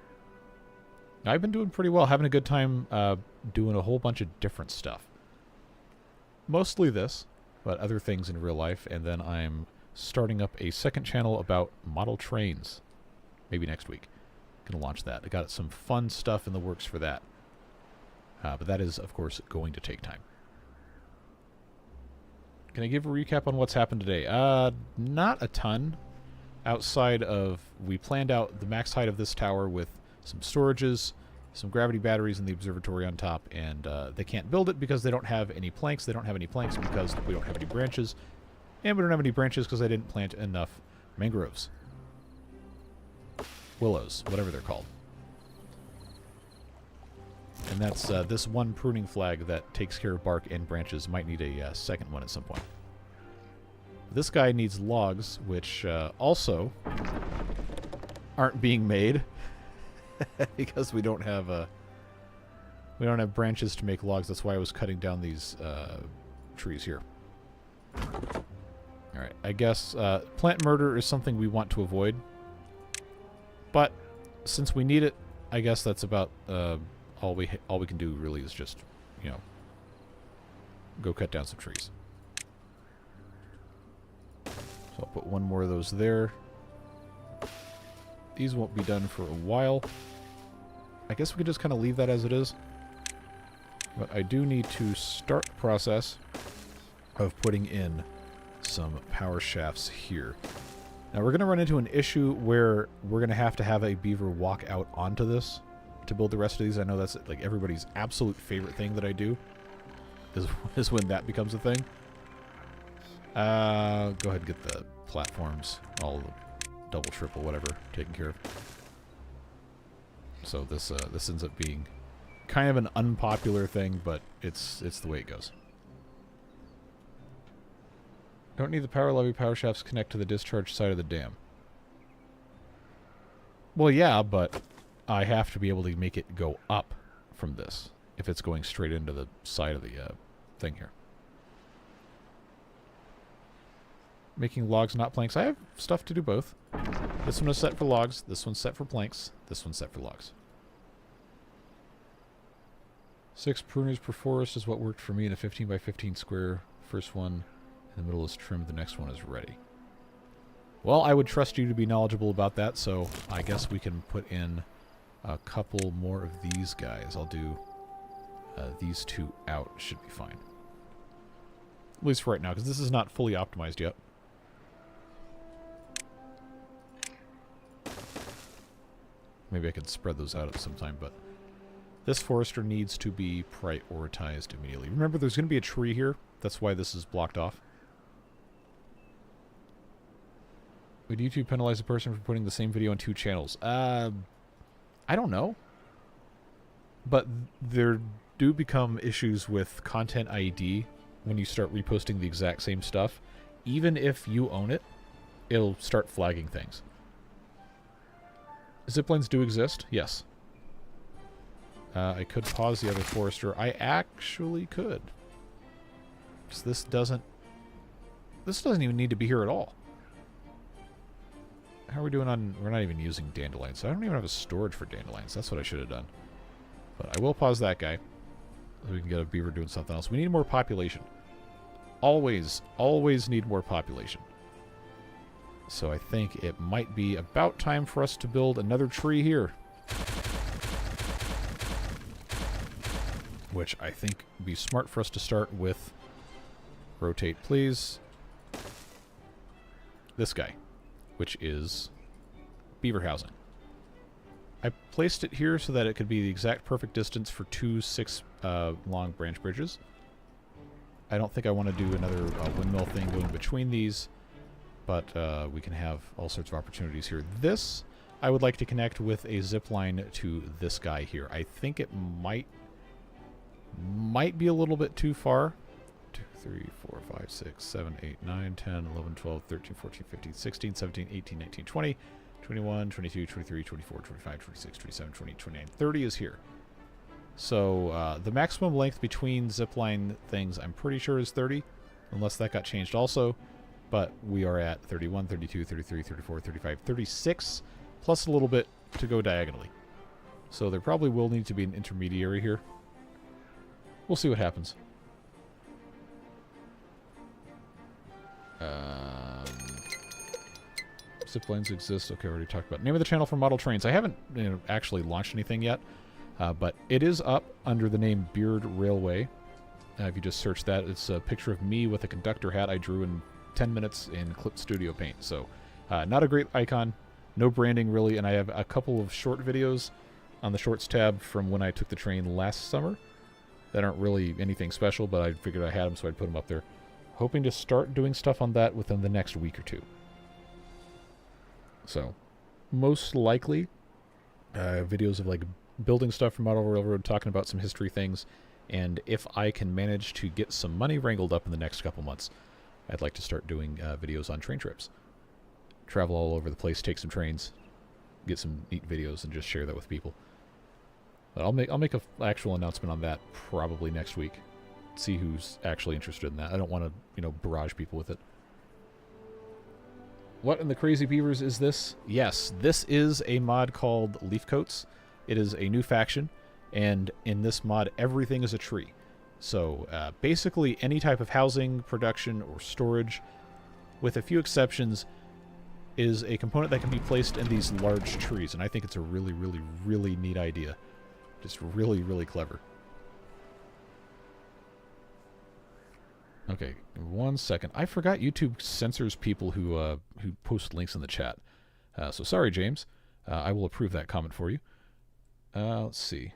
I've been doing pretty well. Having a good time doing a whole bunch of different stuff. Mostly this, but other things in real life. And then I'm starting up a second channel about model trains. Maybe next week. Gonna launch that. I got some fun stuff in the works for that. But that is, of course, going to take time. Can I give a recap on what's happened today? Not a ton. Outside of, we planned out the max height of this tower with some storages, some gravity batteries, and the observatory on top. And they can't build it because they don't have any planks. They don't have any planks because we don't have any branches. And we don't have any branches because I didn't plant enough mangroves. Willows, whatever they're called. And that's this one pruning flag that takes care of bark and branches. Might need a second one at some point. This guy needs logs, which also aren't being made because we don't have branches to make logs. That's why I was cutting down these trees here. All right, I guess plant murder is something we want to avoid. But since we need it, I guess that's about all we can do really is just, you know, go cut down some trees. So I'll put one more of those there. These won't be done for a while. I guess we could just kind of leave that as it is. But I do need to start the process of putting in some power shafts here. Now we're going to run into an issue where we're going to have a beaver walk out onto this to build the rest of these. I know that's like everybody's absolute favorite thing that I do is when that becomes a thing. Go ahead and get the platforms, all the double, triple, whatever, taken care of. So this ends up being kind of an unpopular thing, but it's the way it goes. Don't need the power levy. Power shafts connect to the discharge side of the dam. Well, yeah, but I have to be able to make it go up from this if it's going straight into the side of the thing here. Making logs, not planks. I have stuff to do both. This one is set for logs. This one's set for planks. This one's set for logs. 6 pruners per forest is what worked for me in a 15 by 15 square. First one in the middle is trimmed. The next one is ready. Well, I would trust you to be knowledgeable about that, so I guess we can put in a couple more of these guys. I'll do these two out. Should be fine. At least for right now, because this is not fully optimized yet. Maybe I could spread those out at some time, but this forester needs to be prioritized immediately. Remember, there's going to be a tree here. That's why this is blocked off. Would YouTube penalize a person for putting the same video on 2 channels? I don't know. But there do become issues with content ID when you start reposting the exact same stuff. Even if you own it, it'll start flagging things. Ziplines do exist, yes. I could pause the other forester. I actually could. Because this doesn't even need to be here at all. How are we doing on... We're not even using dandelions. So I don't even have a storage for dandelions. That's what I should have done. But I will pause that guy. So we can get a beaver doing something else. We need more population. Always need more population. So I think it might be about time for us to build another tree here. Which I think would be smart for us to start with. Rotate, please. This guy, which is beaver housing. I placed it here so that it could be the exact perfect distance for 2 6 long branch bridges. I don't think I want to do another windmill thing going between these, but we can have all sorts of opportunities here. This, I would like to connect with a zip line to this guy here. I think it might be a little bit too far. 2, 3, 4, 5, 6, 7, 8, 9, 10, 11, 12, 13, 14, 15, 16, 17, 18, 19, 20, 21, 22, 23, 24, 25, 26, 27, 28, 29, 30 is here. So the maximum length between zipline things, I'm pretty sure, is 30, unless that got changed also. But we are at 31, 32, 33, 34, 35, 36, plus a little bit to go diagonally. So there probably will need to be an intermediary here. We'll see what happens. Ziplines exist. Okay, we already talked about name of the channel for model trains. I haven't actually launched anything yet, but it is up under the name Beard Railway. If you just search that, it's a picture of me with a conductor hat I drew in 10 minutes in Clip Studio Paint. So not a great icon, no branding really, and I have a couple of short videos on the Shorts tab from when I took the train last summer that aren't really anything special, but I figured I had them, so I'd put them up there. Hoping to start doing stuff on that within the next week or two. So, most likely, videos of like building stuff from Model Railroad, talking about some history things, and if I can manage to get some money wrangled up in the next couple months, I'd like to start doing videos on train trips. Travel all over the place, take some trains, get some neat videos, and just share that with people. But I'll make an actual announcement on that probably next week. See who's actually interested in that. I don't want to, barrage people with it. What in the crazy beavers is this? Yes, this is a mod called Leafcoats. It is a new faction, and in this mod, everything is a tree. So basically any type of housing, production, or storage, with a few exceptions, is a component that can be placed in these large trees. And I think it's a really, really, really neat idea. Just really, really clever. Okay, 1 second. I forgot YouTube censors people who post links in the chat. So sorry, James. I will approve that comment for you. Let's see.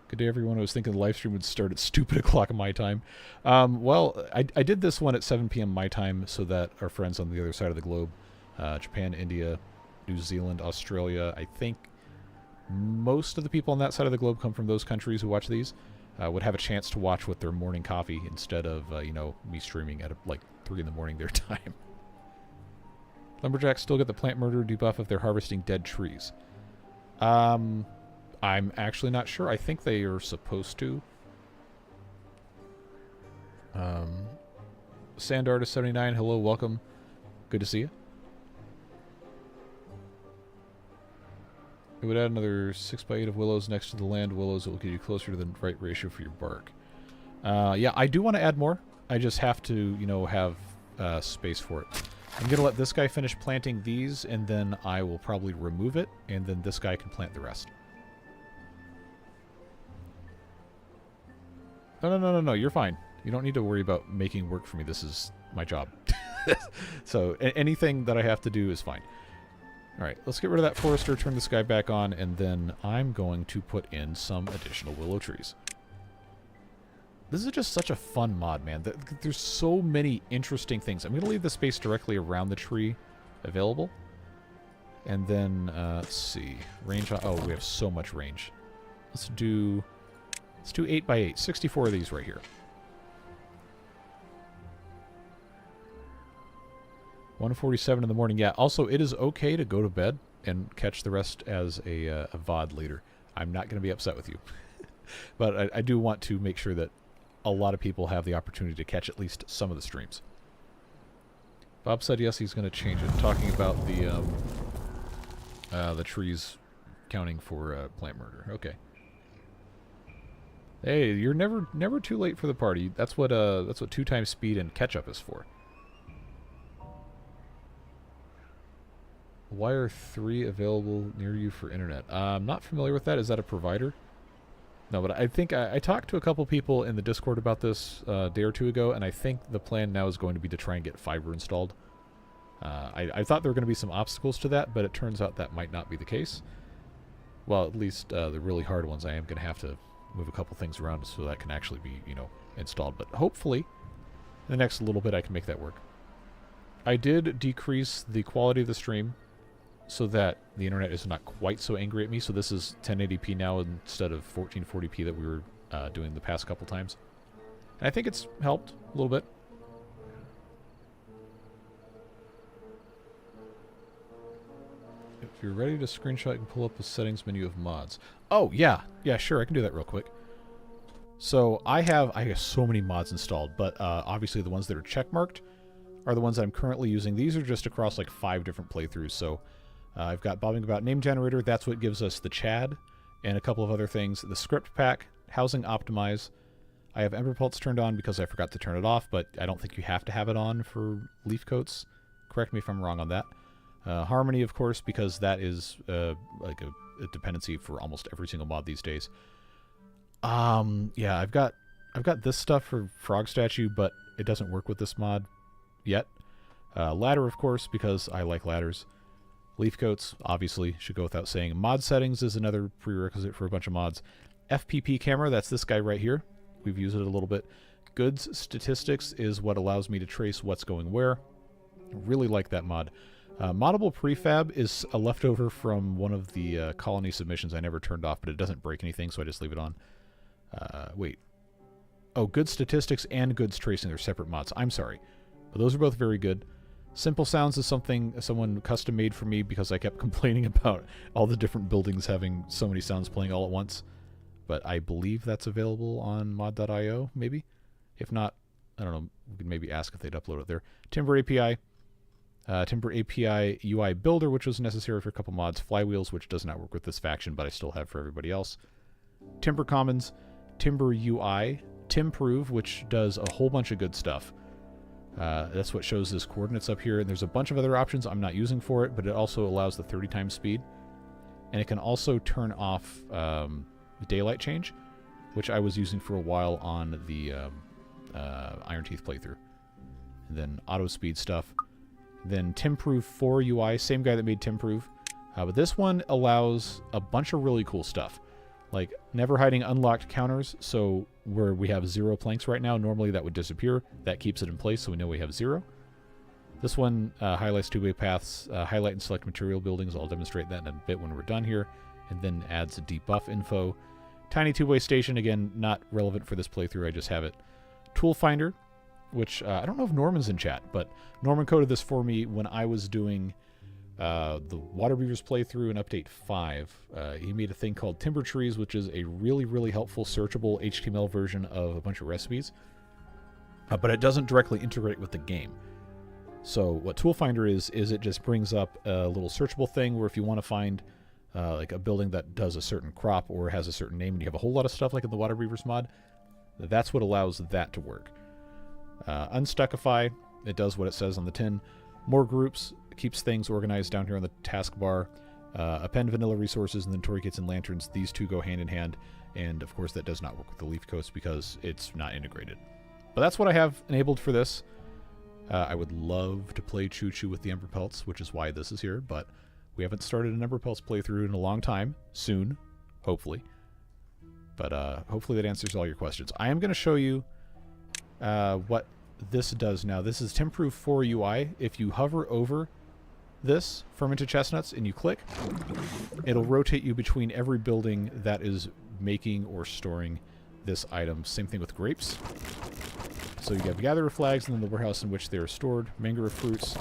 Good day, everyone. I was thinking the live stream would start at stupid o'clock my time. Well, I did this one at 7 p.m. my time so that our friends on the other side of the globe, Japan, India, New Zealand, Australia, I think most of the people on that side of the globe come from those countries who watch these, would have a chance to watch with their morning coffee instead of, you know, me streaming at like 3 in the morning their time. Lumberjacks still get the plant murder debuff if they're harvesting dead trees. I'm actually not sure. I think they are supposed to. Sand Artist 79, hello, welcome. Good to see you. It would add another 6x8 of willows next to the land willows. It will get you closer to the right ratio for your bark. Yeah, I do want to add more. I just have to, you know, have space for it. I'm going to let this guy finish planting these, and then I will probably remove it, and then this guy can plant the rest. No, you're fine. You don't need to worry about making work for me. This is my job. So anything that I have to do is fine. Alright, let's get rid of that forester, turn this guy back on, and then I'm going to put in some additional willow trees. This is just such a fun mod, man. There's so many interesting things. I'm going to leave the space directly around the tree available. And then, let's see. Range, oh, we have so much range. Let's do 8x8. 64 of these right here. 1:47 in the morning. Yeah, also, it is okay to go to bed and catch the rest as a VOD later. I'm not going to be upset with you. But I do want to make sure that a lot of people have the opportunity to catch at least some of the streams. Bob said yes, he's going to change it. Talking about the trees counting for plant murder. Okay. Hey, you're never too late for the party. That's what 2 times speed and catch-up is for. Why are 3 available near you for internet? I'm not familiar with that. Is that a provider? No, but I think I talked to a couple people in the Discord about this a day or 2 ago, and I think the plan now is going to be to try and get fiber installed. I thought there were going to be some obstacles to that, but it turns out that might not be the case. Well, at least the really hard ones, I am going to have to move a couple things around so that can actually be, you know, installed. But hopefully, in the next little bit, I can make that work. I did decrease the quality of the stream so that the internet is not quite so angry at me. So this is 1080p now instead of 1440p that we were doing the past couple times. And I think it's helped a little bit. If you're ready to screenshot, you can pull up the settings menu of mods. Oh, yeah. Yeah, sure. I can do that real quick. So I have so many mods installed, but obviously the ones that are checkmarked are the ones that I'm currently using. These are just across like 5 different playthroughs. So I've got Bobbing About Name Generator. That's what gives us the Chad and a couple of other things. The Script Pack, Housing Optimize. I have Ember Pulse turned on because I forgot to turn it off, but I don't think you have to have it on for Leafcoats. Correct me if I'm wrong on that. Harmony, of course, because that is like a dependency for almost every single mod these days. Yeah, I've got this stuff for Frog Statue, but it doesn't work with this mod yet. Ladder, of course, because I like ladders. Leafcoats, obviously, should go without saying. Mod settings is another prerequisite for a bunch of mods. FPP camera, that's this guy right here. We've used it a little bit. Goods statistics is what allows me to trace what's going where. Really like that mod. Moddable prefab is a leftover from one of the colony submissions I never turned off, but it doesn't break anything, so I just leave it on. Wait. Oh, goods statistics and goods tracing are separate mods. I'm sorry. But those are both very good. Simple Sounds is something someone custom made for me because I kept complaining about all the different buildings having so many sounds playing all at once. But I believe that's available on mod.io, maybe? If not, I don't know. We can maybe ask if they'd upload it there. Timber API. Timber API UI Builder, which was necessary for a couple mods. Flywheels, which does not work with this faction, but I still have for everybody else. Timber Commons, Timber UI, Timprove, which does a whole bunch of good stuff. That's what shows this coordinates up here. And there's a bunch of other options I'm not using for it, but it also allows the 30 times speed. And it can also turn off daylight change, which I was using for a while on the Iron Teeth playthrough. And then auto speed stuff. Then Timprove 4 UI, same guy that made Timprove. But this one allows a bunch of really cool stuff. Like never hiding unlocked counters, so where we have 0 planks right now, normally that would disappear. That keeps it in place, so we know we have 0. This one highlights two-way paths, highlight and select material buildings. I'll demonstrate that in a bit when we're done here. And then adds a debuff info. Tiny two-way station, again, not relevant for this playthrough, I just have it. Tool Finder, which I don't know if Norman's in chat, but Norman coded this for me when I was doing the Water Beavers playthrough in Update 5. He made a thing called Timber Trees, which is a really, really helpful searchable HTML version of a bunch of recipes. But it doesn't directly integrate with the game. So what Tool Finder is it just brings up a little searchable thing where if you want to find like a building that does a certain crop or has a certain name and you have a whole lot of stuff like in the Water Beavers mod, that's what allows that to work. Unstuckify, it does what it says on the tin. More groups, keeps things organized down here on the taskbar. Append vanilla resources, inventory kits, and lanterns. These two go hand in hand, and of course that does not work with the Leafcoats because it's not integrated. But that's what I have enabled for this. I would love to play Choo Choo with the Ember Pelts, which is why this is here, but we haven't started an Ember Pelts playthrough in a long time. Soon, hopefully. But hopefully that answers all your questions. I am going to show you what this does now. This is Timprove 4 UI. If you hover over this, fermented chestnuts, and you click, it'll rotate you between every building that is making or storing this item. Same thing with grapes. So you have gatherer flags, and then the warehouse in which they are stored. Mangoro fruits,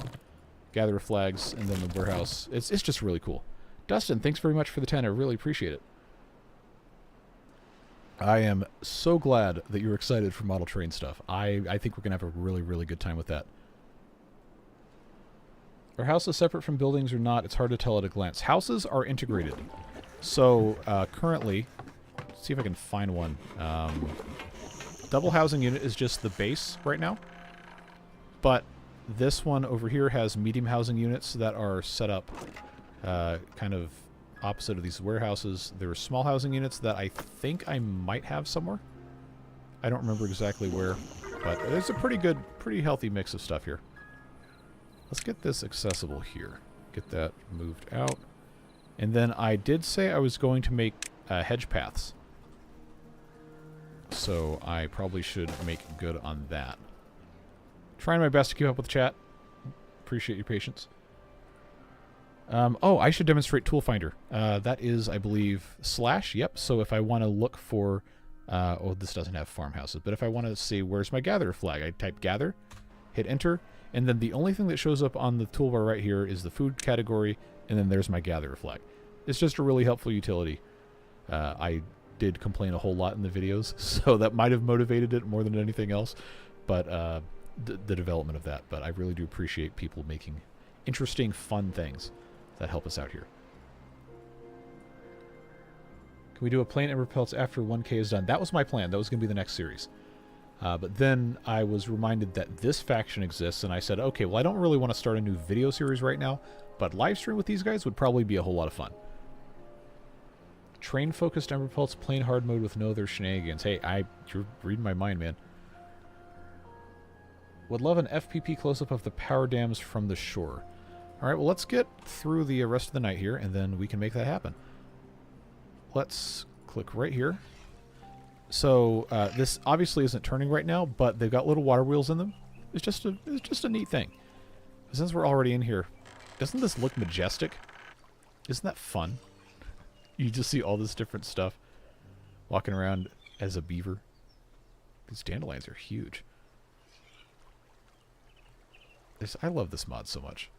gatherer flags, and then the warehouse. It's just really cool. Dustin, thanks very much for the 10. I really appreciate it. I am so glad that you're excited for model train stuff. I think we're going to have a really, really good time with that. Are houses separate from buildings or not? It's hard to tell at a glance. Houses are integrated. So currently, let's see if I can find one. Double housing unit is just the base right now. But this one over here has medium housing units that are set up kind of opposite of these warehouses. There are small housing units that I think I might have somewhere. I don't remember exactly where, but there's a pretty healthy mix of stuff here. Let's get this accessible here. Get that moved out. And then I did say I was going to make hedge paths. So I probably should make good on that. Trying my best to keep up with the chat. Appreciate your patience. Oh, I should demonstrate Tool Finder. That is, I believe, /. Yep. So if I want to look for... oh, this doesn't have farmhouses. But if I want to see where's my gatherer flag, I type gather, hit enter, and then the only thing that shows up on the toolbar right here is the food category, and then there's my gatherer flag. It's just a really helpful utility. I did complain a whole lot in the videos, so that might have motivated it more than anything else. But the development of that. But I really do appreciate people making interesting, fun things that help us out here. Can we do a plain Ember Pelts after 1K is done? That was my plan. That was going to be the next series. But then I was reminded that this faction exists, and I said, okay, well, I don't really want to start a new video series right now, but live stream with these guys would probably be a whole lot of fun. Train-focused Ember Pelts, plain hard mode with no other shenanigans. Hey, you're reading my mind, man. Would love an FPP close-up of the power dams from the shore. All right, well, let's get through the rest of the night here, and then we can make that happen. Let's click right here. So this obviously isn't turning right now, but they've got little water wheels in them. It's just a neat thing. Since we're already in here, doesn't this look majestic? Isn't that fun? You just see all this different stuff walking around as a beaver. These dandelions are huge. I love this mod so much.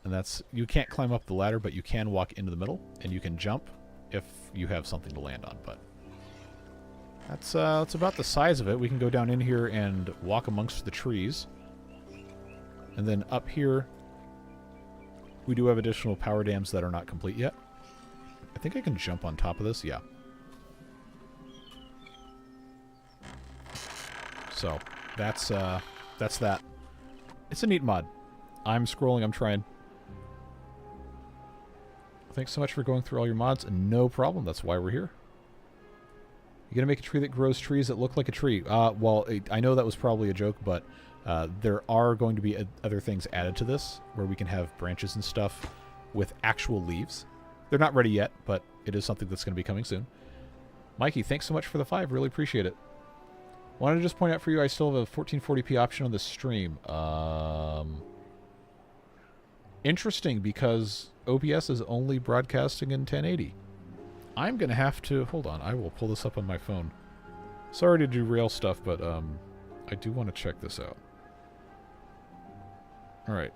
And that's, you can't climb up the ladder, but you can walk into the middle, and you can jump if you have something to land on. But that's about the size of it. We can go down in here and walk amongst the trees. And then up here, we do have additional power dams that are not complete yet. I think I can jump on top of this. Yeah. So that's that. It's a neat mod. I'm scrolling. I'm trying. Thanks so much for going through all your mods. No problem. That's why we're here. You gonna make a tree that grows trees that look like a tree? Well, I know that was probably a joke, but there are going to be other things added to this where we can have branches and stuff with actual leaves. They're not ready yet, but it is something that's going to be coming soon. Mikey, thanks so much for the 5. Really appreciate it. Wanted to just point out for you, I still have a 1440p option on the stream. Interesting, because OBS is only broadcasting in 1080. I'm going to have to... Hold on, I will pull this up on my phone. Sorry to derail stuff, but I do want to check this out. Alright.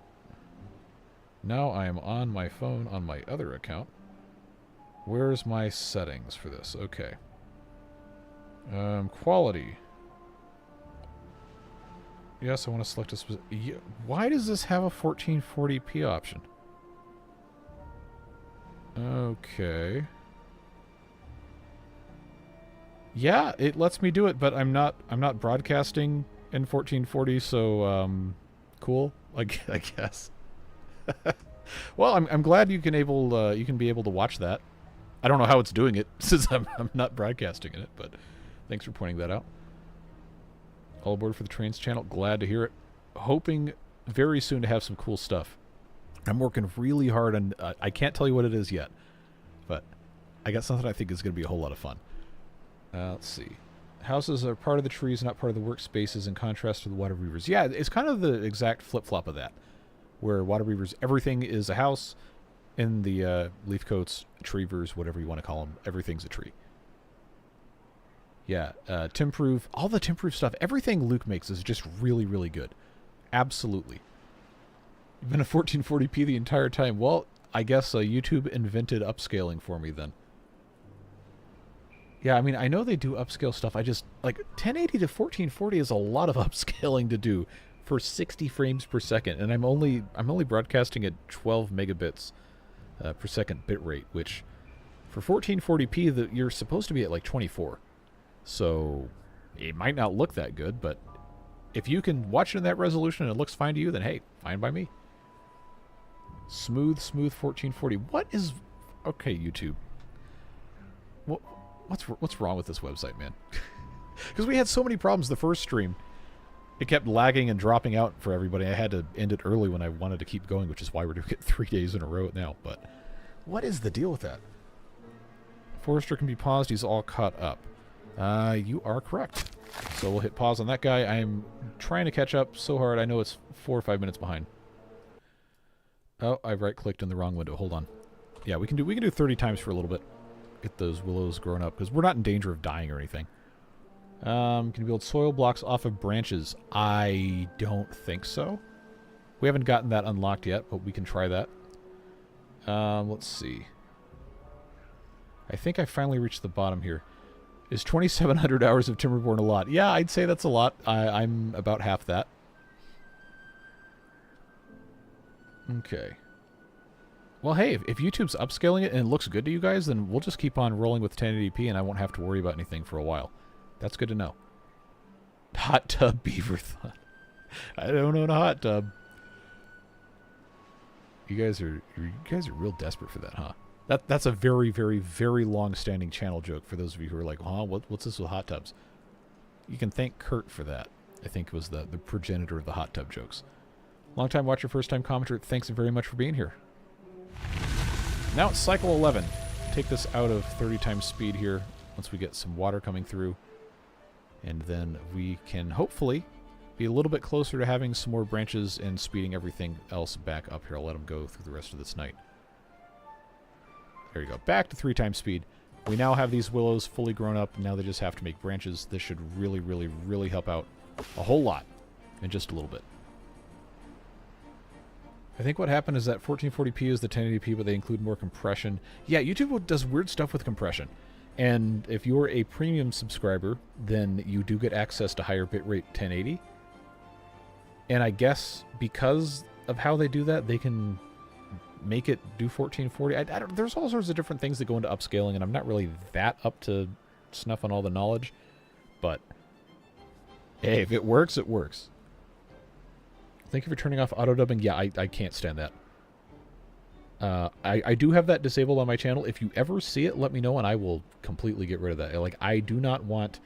Now I am on my phone on my other account. Where's my settings for this? Okay. Quality. Yes, I want to select a specific... Why does this have a 1440p option? Okay. Yeah, it lets me do it, but I'm not broadcasting in 1440, so cool, I guess. Well, I'm glad you can be able to watch that. I don't know how it's doing it since I'm not broadcasting in it, but thanks for pointing that out. All aboard for the Trains channel. Glad to hear it. Hoping very soon to have some cool stuff. I'm working really hard on... I can't tell you what it is yet, but I got something I think is going to be a whole lot of fun. Let's see. Houses are part of the trees, not part of the workspaces, in contrast to the water weavers. Yeah, it's kind of the exact flip-flop of that, where water weavers, everything is a house. In the Leafcoats, treevers, whatever you want to call them, everything's a tree. Yeah, Timproof, all the Timproof stuff, everything Luke makes is just really, really good. Absolutely. You've been at 1440p the entire time. Well, I guess YouTube invented upscaling for me then. Yeah, I mean, I know they do upscale stuff. I just, like, 1080 to 1440 is a lot of upscaling to do for 60 frames per second, and I'm only broadcasting at 12 megabits per second bit rate, which for 1440p you're supposed to be at like 24. So it might not look that good, but if you can watch it in that resolution and it looks fine to you, then hey, fine by me. Smooth 1440. What is... Okay, YouTube. What's wrong with this website, man? Because we had so many problems the first stream. It kept lagging and dropping out for everybody. I had to end it early when I wanted to keep going, which is why we're doing it 3 days in a row now. But what is the deal with that? Forrester can be paused. He's all caught up. You are correct. So we'll hit pause on that guy. I'm trying to catch up so hard. I know it's 4 or 5 minutes behind. Oh, I right-clicked in the wrong window. Hold on. Yeah, we can do 30 times for a little bit. Get those willows growing up, because we're not in danger of dying or anything. Can you build soil blocks off of branches? I don't think so. We haven't gotten that unlocked yet, but we can try that. Let's see. I think I finally reached the bottom here. Is 2,700 hours of Timberborn a lot? Yeah, I'd say that's a lot. I'm about half that. Okay. Well, hey, if YouTube's upscaling it and it looks good to you guys, then we'll just keep on rolling with 1080p and I won't have to worry about anything for a while. That's good to know. Hot tub beaver thought. I don't own a hot tub. You guys are real desperate for that, huh? That's a very, very, very long-standing channel joke for those of you who are like, huh, what's this with hot tubs? You can thank Kurt for that. I think it was the progenitor of the hot tub jokes. Long-time watcher, first-time commenter, thanks very much for being here. Now it's cycle 11. Take this out of 30 times speed here once we get some water coming through. And then we can hopefully be a little bit closer to having some more branches and speeding everything else back up here. I'll let them go through the rest of this night. There you go. Back to 3 times speed. We now have these willows fully grown up. Now they just have to make branches. This should really, really, really help out a whole lot in just a little bit. I think what happened is that 1440p is the 1080p, but they include more compression. Yeah, YouTube does weird stuff with compression. And if you're a premium subscriber, then you do get access to higher bitrate 1080. And I guess because of how they do that, they can make it do 1440. I don't, there's all sorts of different things that go into upscaling, and I'm not really that up to snuff on all the knowledge. But hey, if it works, it works. Thank you for turning off auto-dubbing. Yeah, I can't stand that. I do have that disabled on my channel. If you ever see it, let me know, and I will completely get rid of that. Like, I do not want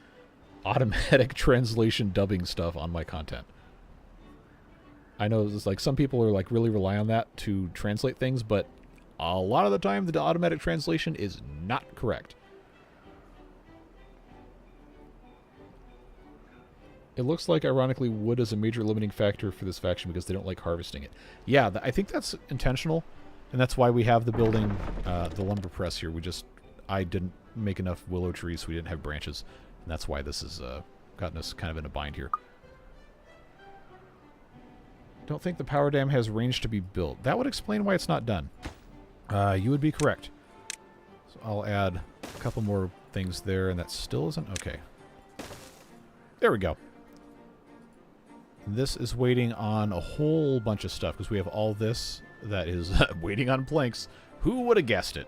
automatic translation dubbing stuff on my content. I know it's like some people are like really rely on that to translate things, but a lot of the time the automatic translation is not correct. It looks like, ironically, wood is a major limiting factor for this faction because they don't like harvesting it. Yeah, I think that's intentional, and that's why we have the building, the lumber press here. I didn't make enough willow trees, so we didn't have branches, and that's why this has gotten us kind of in a bind here. Don't think the power dam has range to be built. That would explain why it's not done. You would be correct. So I'll add a couple more things there, and that still isn't... Okay. There we go. This is waiting on a whole bunch of stuff, because we have all this that is waiting on planks. Who would have guessed it?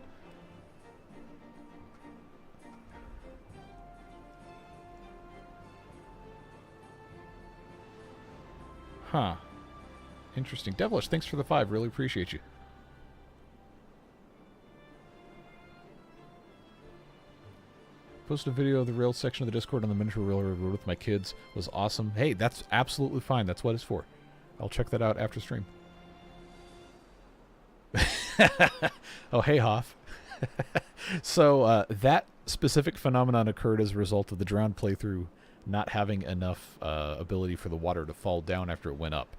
Huh. Interesting. Devilish, thanks for the 5. Really appreciate you. Posted a video of the rail section of the Discord on the miniature railroad road with my kids. Was awesome. Hey, that's absolutely fine. That's what it's for. I'll check that out after stream. Oh, hey, Hoff. So, that specific phenomenon occurred as a result of the drowned playthrough not having enough ability for the water to fall down after it went up.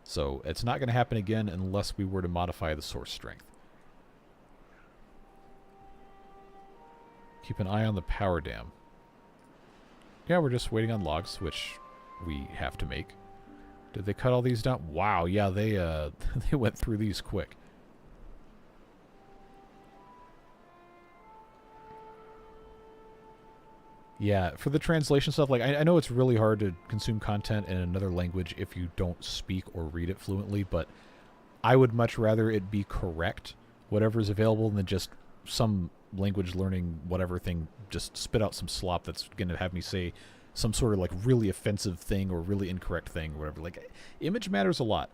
So it's not going to happen again unless we were to modify the source strength. Keep an eye on the power dam. Yeah, we're just waiting on logs, which we have to make. Did they cut all these down? Wow, yeah, they they went through these quick. Yeah, for the translation stuff, like, I know it's really hard to consume content in another language if you don't speak or read it fluently, but I would much rather it be correct, whatever is available, than just some language learning whatever thing just spit out some slop that's going to have me say some sort of, like, really offensive thing or really incorrect thing or whatever. Like, image matters a lot,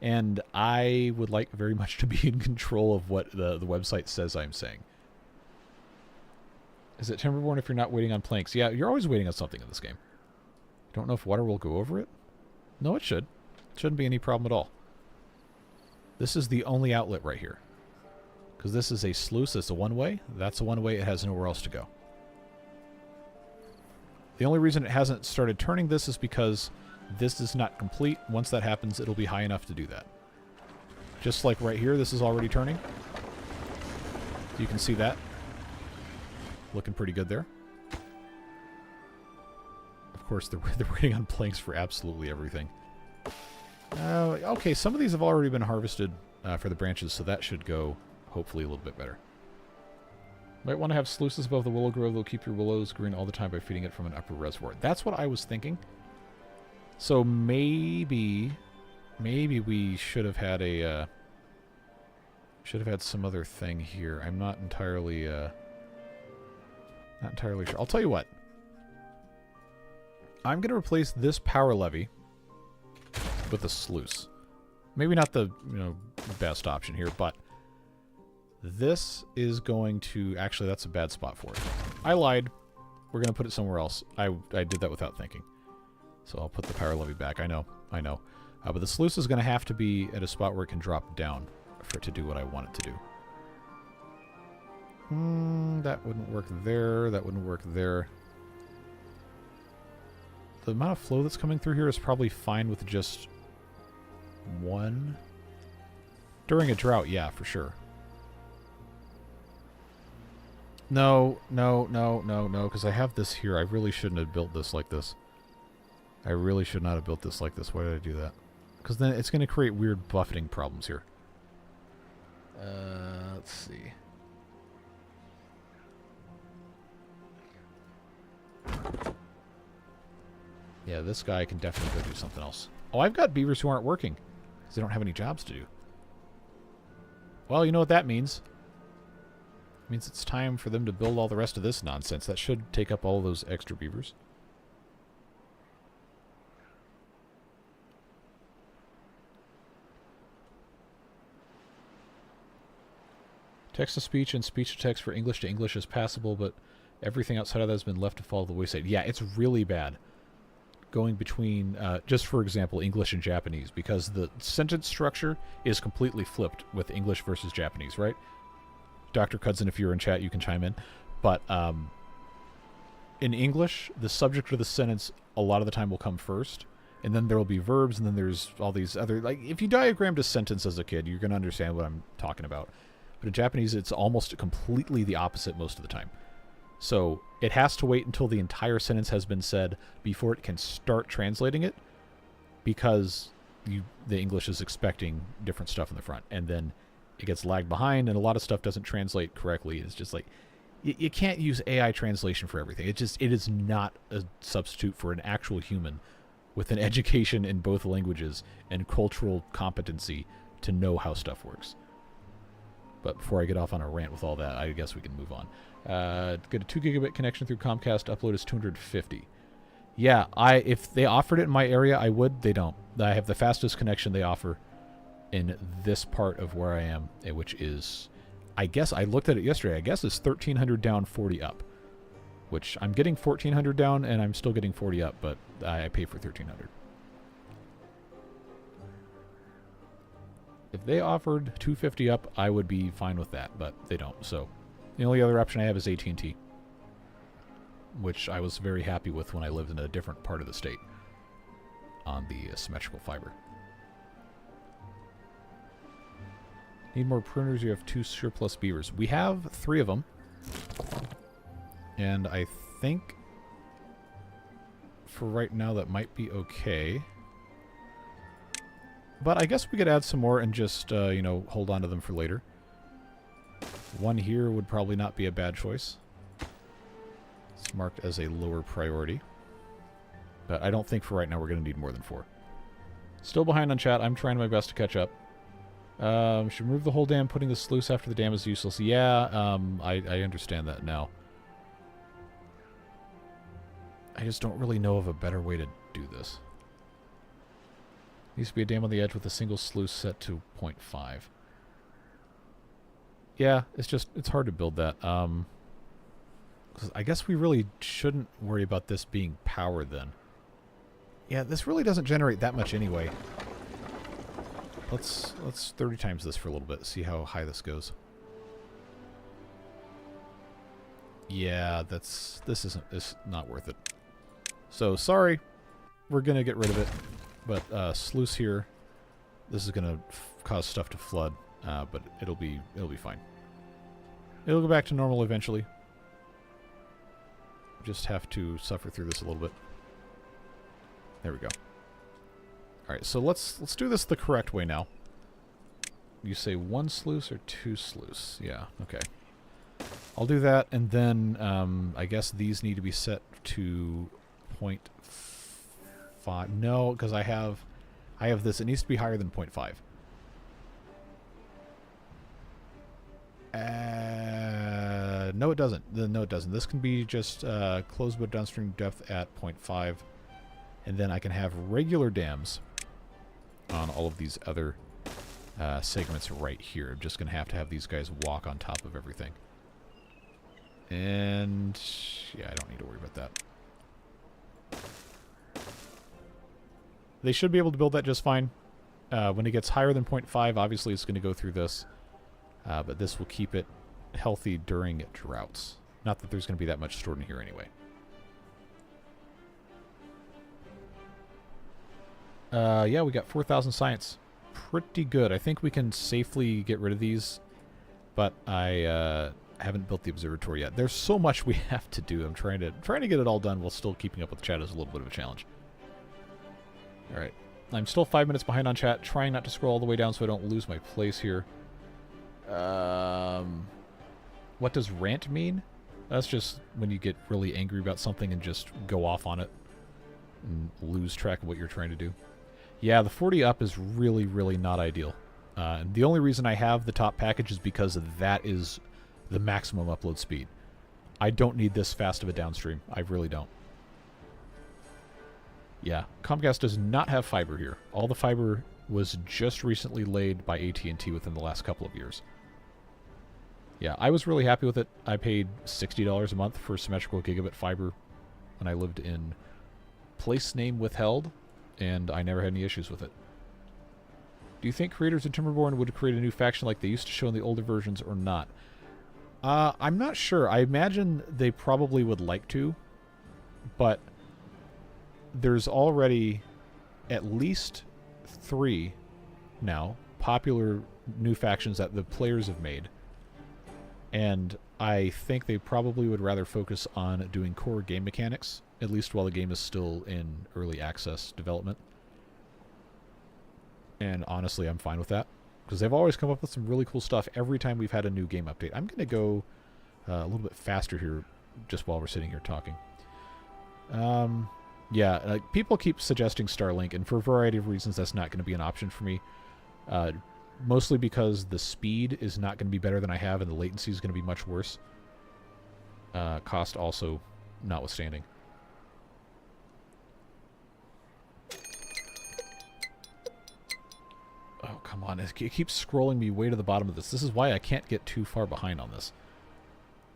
and I would like very much to be in control of what the website says I'm saying. Is it Timberborn if you're not waiting on planks? Yeah, you're always waiting on something in this game. Don't know if water will go over it? No, it should. Shouldn't be any problem at all. This is the only outlet right here. Because this is a sluice, it's a one-way. That's a one-way, it has nowhere else to go. The only reason it hasn't started turning this is because this is not complete. Once that happens, it'll be high enough to do that. Just like right here, this is already turning. You can see that. Looking pretty good there. Of course, they're waiting on planks for absolutely everything. Okay, some of these have already been harvested for the branches, so that should go, hopefully, a little bit better. Might want to have sluices above the willow grove. They'll keep your willows green all the time by feeding it from an upper reservoir. That's what I was thinking. So maybe we should have had a... should have had some other thing here. I'm not entirely... not entirely sure. I'll tell you what. I'm going to replace this power levee with a sluice. Maybe not the, best option here, but this is going to... Actually, that's a bad spot for it. I lied. We're going to put it somewhere else. I did that without thinking. So I'll put the power levee back. I know. But the sluice is going to have to be at a spot where it can drop down for it to do what I want it to do. That wouldn't work there. That wouldn't work there. The amount of flow that's coming through here is probably fine with just one. During a drought, yeah, for sure. No, because I have this here. I really shouldn't have built this like this. I really should not have built this like this. Why did I do that? Because then it's going to create weird buffeting problems here. Let's see. Yeah, this guy can definitely go do something else. Oh, I've got beavers who aren't working because they don't have any jobs to do. Well, you know what that means. It means it's time for them to build all the rest of this nonsense. That should take up all those extra beavers. Text-to-speech and speech-to-text for English to English is passable, but everything outside of that has been left to fall to the wayside. Yeah, it's really bad going between, just for example, English and Japanese, because the sentence structure is completely flipped with English versus Japanese, right? Dr. Cudson, if you're in chat, you can chime in. But in English, the subject of the sentence a lot of the time will come first, and then there will be verbs, and then there's all these other... Like, if you diagrammed a sentence as a kid, you're going to understand what I'm talking about. But in Japanese, it's almost completely the opposite most of the time. So it has to wait until the entire sentence has been said before it can start translating it, because the English is expecting different stuff in the front. And then it gets lagged behind, and a lot of stuff doesn't translate correctly. It's just like, you can't use AI translation for everything. It is not a substitute for an actual human with an education in both languages and cultural competency to know how stuff works. But before I get off on a rant with all that, I guess we can move on. Get a 2 gigabit connection through Comcast. Upload is 250. Yeah, if they offered it in my area, I would. They don't. I have the fastest connection they offer in this part of where I am, which is, I guess, I looked at it yesterday. I guess it's 1,300 down, 40 up. Which I'm getting 1,400 down, and I'm still getting 40 up, but I pay for 1,300. If they offered 250 up, I would be fine with that, but they don't. So the only other option I have is AT&T, which I was very happy with when I lived in a different part of the state on the symmetrical fiber. Need more pruners? You have 2 surplus beavers. We have 3 of them, and I think for right now that might be okay. But I guess we could add some more and just, you know, hold on to them for later. 1 here would probably not be a bad choice. It's marked as a lower priority. But I don't think for right now we're going to need more than 4. Still behind on chat. I'm trying my best to catch up. Should remove the whole dam. Putting the sluice after the dam is useless. Yeah, I understand that now. I just don't really know of a better way to do this. Needs to be a dam on the edge with a single sluice set to 0.5. Yeah, it's hard to build that. 'Cause I guess we really shouldn't worry about this being power then. Yeah, this really doesn't generate that much anyway. Let's 30 times this for a little bit, see how high this goes. Yeah, it's not worth it. So sorry, we're gonna get rid of it. But sluice here, this is gonna cause stuff to flood, but it'll be fine. It'll go back to normal eventually. Just have to suffer through this a little bit. There we go. All right, so let's do this the correct way now. You say 1 sluice or 2 sluice? Yeah, okay. I'll do that, and then I guess these need to be set to 0.5. No, because I have this. It needs to be higher than 0.5. No, it doesn't. No, it doesn't. This can be just closed but downstream depth at 0.5, and then I can have regular dams on all of these other segments right here. I'm just going to have these guys walk on top of everything. And yeah, I don't need to worry about that. They should be able to build that just fine. When it gets higher than 0.5, obviously it's going to go through this. But this will keep it healthy during droughts. Not that there's going to be that much stored in here anyway. Yeah, we got 4,000 science. Pretty good. I think we can safely get rid of these. But I haven't built the observatory yet. There's so much we have to do. I'm trying to get it all done while still keeping up with the chat is a little bit of a challenge. Alright. I'm still 5 minutes behind on chat, trying not to scroll all the way down so I don't lose my place here. What does rant mean? That's just when you get really angry about something and just go off on it. and lose track of what you're trying to do. Yeah, the 40 up is really, really not ideal. The only reason I have the top package is because that is the maximum upload speed. I don't need this fast of a downstream. I really don't. Yeah, Comcast does not have fiber here. All the fiber was just recently laid by AT&T within the last couple of years. Yeah, I was really happy with it. I paid $60 a month for symmetrical gigabit fiber when I lived in place name withheld, and I never had any issues with it. Do you think creators of Timberborn would create a new faction like they used to show in the older versions or not? I'm not sure. I imagine they probably would like to, but there's already at least 3 now popular new factions that the players have made, and I think they probably would rather focus on doing core game mechanics, at least while the game is still in early access development. And honestly, I'm fine with that, because they've always come up with some really cool stuff every time we've had a new game update. I'm going to go a little bit faster here just while we're sitting here talking. Yeah, people keep suggesting Starlink, and for a variety of reasons, that's not going to be an option for me. Mostly because the speed is not going to be better than I have, and the latency is going to be much worse. Cost also notwithstanding. Oh, come on. It keeps scrolling me way to the bottom of this. This is why I can't get too far behind on this.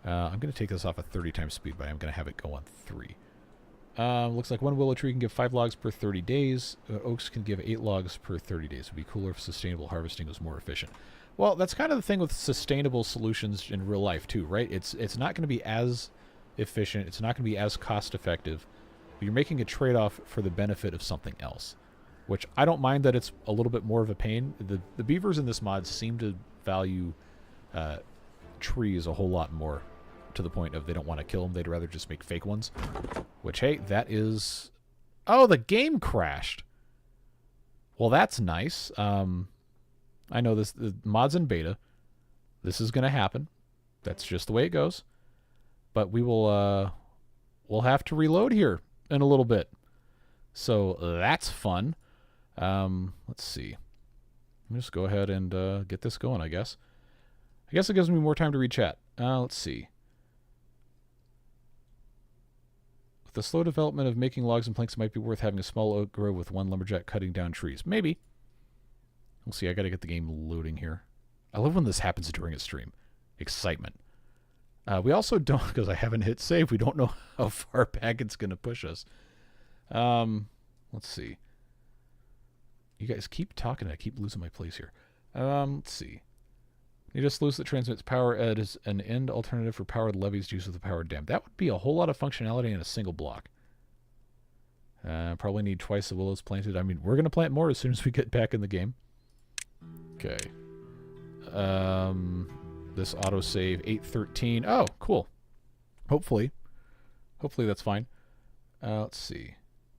I'm going to take this off at 30 times speed, but I'm going to have it go on 3. Looks like one willow tree can give 5 logs per 30 days. Oaks can give 8 logs per 30 days. It would be cooler if sustainable harvesting was more efficient. Well, that's kind of the thing with sustainable solutions in real life, too, right? It's not going to be as efficient. It's not going to be as cost-effective. But you're making a trade-off for the benefit of something else, which I don't mind that it's a little bit more of a pain. The beavers in this mod seem to value trees a whole lot more, to the point of they don't want to kill them. They'd rather just make fake ones. Which, hey, that is... Oh, the game crashed! Well, that's nice. I know the mod's in beta. This is going to happen. That's just the way it goes. But we will... we'll have to reload here in a little bit. So, that's fun. Let's see. Let me just go ahead and get this going, I guess. I guess it gives me more time to read chat. Let's see. The slow development of making logs and planks, it might be worth having a small oak grove with 1 lumberjack cutting down trees. Maybe. We'll see. I got to get the game loading here. I love when this happens during a stream. Excitement. We also don't, because I haven't hit save, we don't know how far back it's going to push us. Let's see. You guys keep talking. I keep losing my place here. Let's see. Need a sluice that transmits power as an end alternative for powered levees used with a powered dam. That would be a whole lot of functionality in a single block. Probably need twice the willows planted. I mean, we're going to plant more as soon as we get back in the game. Okay. This autosave 813. Oh, cool. Hopefully that's fine. Let's see.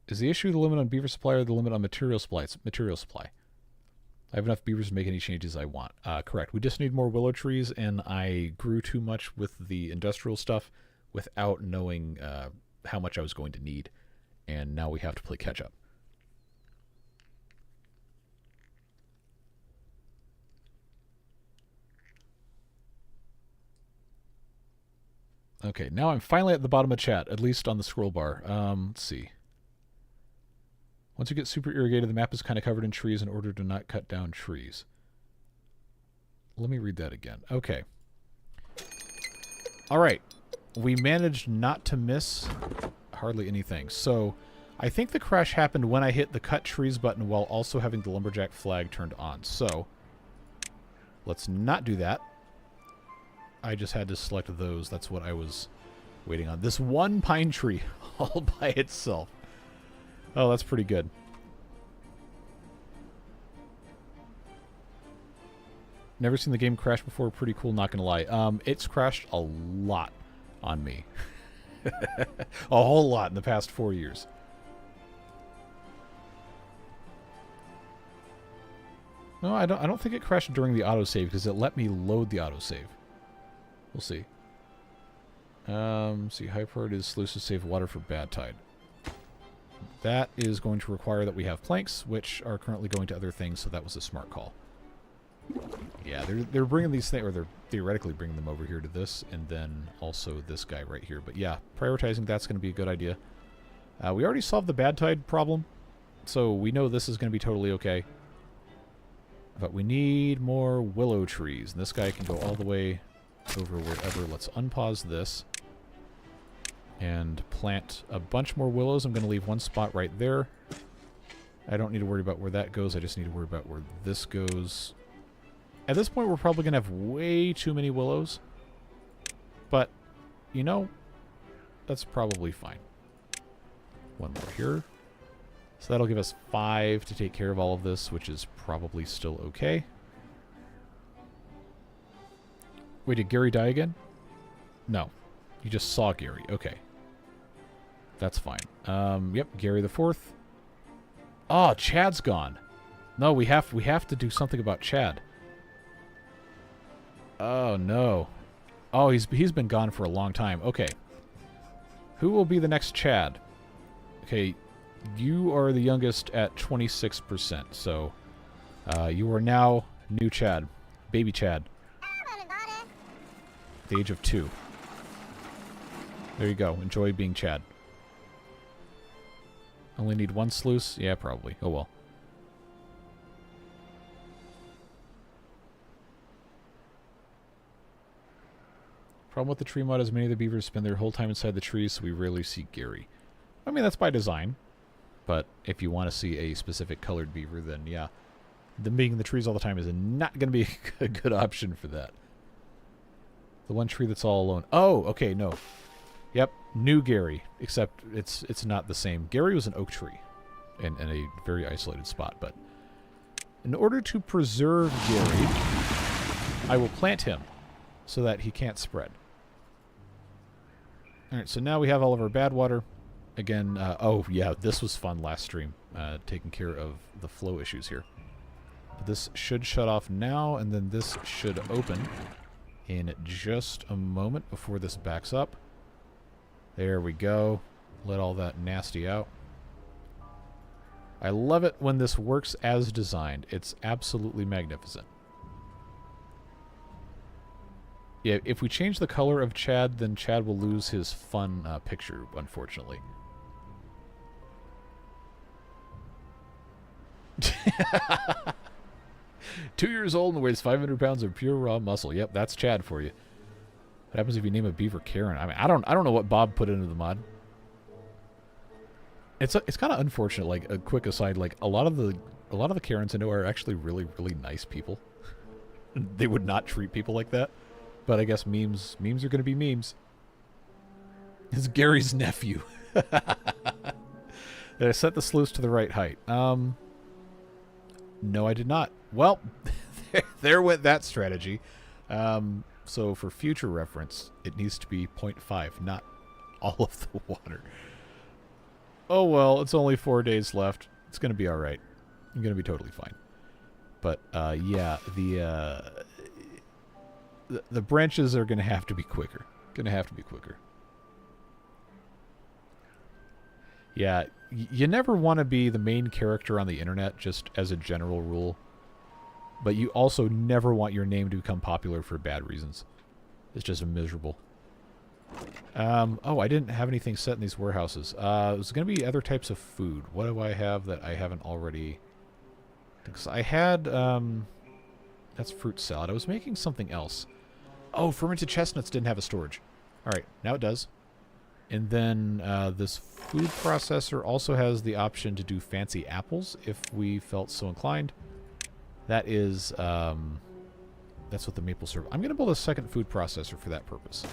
Is the issue the limit on beaver supply or the limit on material supply? It's material supply. I have enough beavers to make any changes I want. Correct. We just need more willow trees, and I grew too much with the industrial stuff without knowing how much I was going to need, and now we have to play catch-up. Okay, now I'm finally at the bottom of chat, at least on the scroll bar. Let's see. Once you get super irrigated, the map is kind of covered in trees in order to not cut down trees. Let me read that again. Okay. All right. We managed not to miss hardly anything. So I think the crash happened when I hit the cut trees button while also having the lumberjack flag turned on. So let's not do that. I just had to select those. That's what I was waiting on. This one pine tree all by itself. Oh, that's pretty good. Never seen the game crash before. Pretty cool, not gonna lie. It's crashed a lot on me. A whole lot in the past 4 years. No, I don't think it crashed during the autosave because it let me load the autosave. We'll see. See, high priority is sluices save water for bad tide. that is going to require that we have planks, which are currently going to other things, so that was a smart call. Yeah, they're bringing these things, or they're theoretically bringing them over here to this, and then also this guy right here. But yeah, prioritizing that's going to be a good idea. We already solved the bad tide problem, so we know this is going to be totally okay. But we need more willow trees, and this guy can go all the way over wherever. Let's unpause this and plant a bunch more willows. I'm going to leave one spot right there. I don't need to worry about where that goes. I just need to worry about where this goes. At this point, we're probably going to have way too many willows. But, you know, that's probably fine. One more here. So that'll give us 5 to take care of all of this, which is probably still okay. Wait, did Gary die again? No. You just saw Gary. Okay. That's fine. Yep, Gary the 4th. Oh, Chad's gone. No, we have to do something about Chad. Oh, no. Oh, he's been gone for a long time. Okay. Who will be the next Chad? Okay, you are the youngest at 26%, so you are now new Chad. Baby Chad. At the age of 2. There you go. Enjoy being Chad. Only need 1 sluice? Yeah, probably. Oh well. Problem with the tree mod is many of the beavers spend their whole time inside the trees, so we rarely see Gary. I mean, that's by design. But if you want to see a specific colored beaver, then yeah. Them being in the trees all the time is not going to be a good option for that. The one tree that's all alone. Oh, okay, no. Yep, new Gary. Except it's not the same. Gary was an oak tree in a very isolated spot. But in order to preserve Gary, I will plant him so that he can't spread. Alright, so now we have all of our bad water. Again, oh yeah, this was fun last stream, taking care of the flow issues here. But this should shut off now, and then this should open in just a moment before this backs up. There we go. Let all that nasty out. I love it when this works as designed. It's absolutely magnificent. Yeah, if we change the color of Chad, then Chad will lose his fun picture, unfortunately. 2 years old and weighs 500 pounds of pure raw muscle. Yep, that's Chad for you. What happens if you name a beaver Karen? I mean, I don't know what Bob put into the mod. It's kind of unfortunate. Like a quick aside, like a lot of the Karens I know are actually really nice people. They would not treat people like that. But I guess memes are going to be memes. It's Gary's nephew. Did I set the sluice to the right height? No, I did not. Well, there went that strategy. So for future reference, it needs to be 0.5, not all of the water. Oh well, it's only 4 days left. It's going to be all right. I'm going to be totally fine. But yeah, the branches are going to have to be quicker. Yeah, you never want to be the main character on the internet, just as a general rule. But you also never want your name to become popular for bad reasons. It's just miserable. Oh, I didn't have anything set in these warehouses. There's going to be other types of food. What do I have that I haven't already... Because I had... that's fruit salad. I was making something else. Oh, fermented chestnuts didn't have a storage. Alright, now it does. And then this food processor also has the option to do fancy apples if we felt so inclined. That is, that's what the maple syrup... I'm going to build a second food processor for that purpose.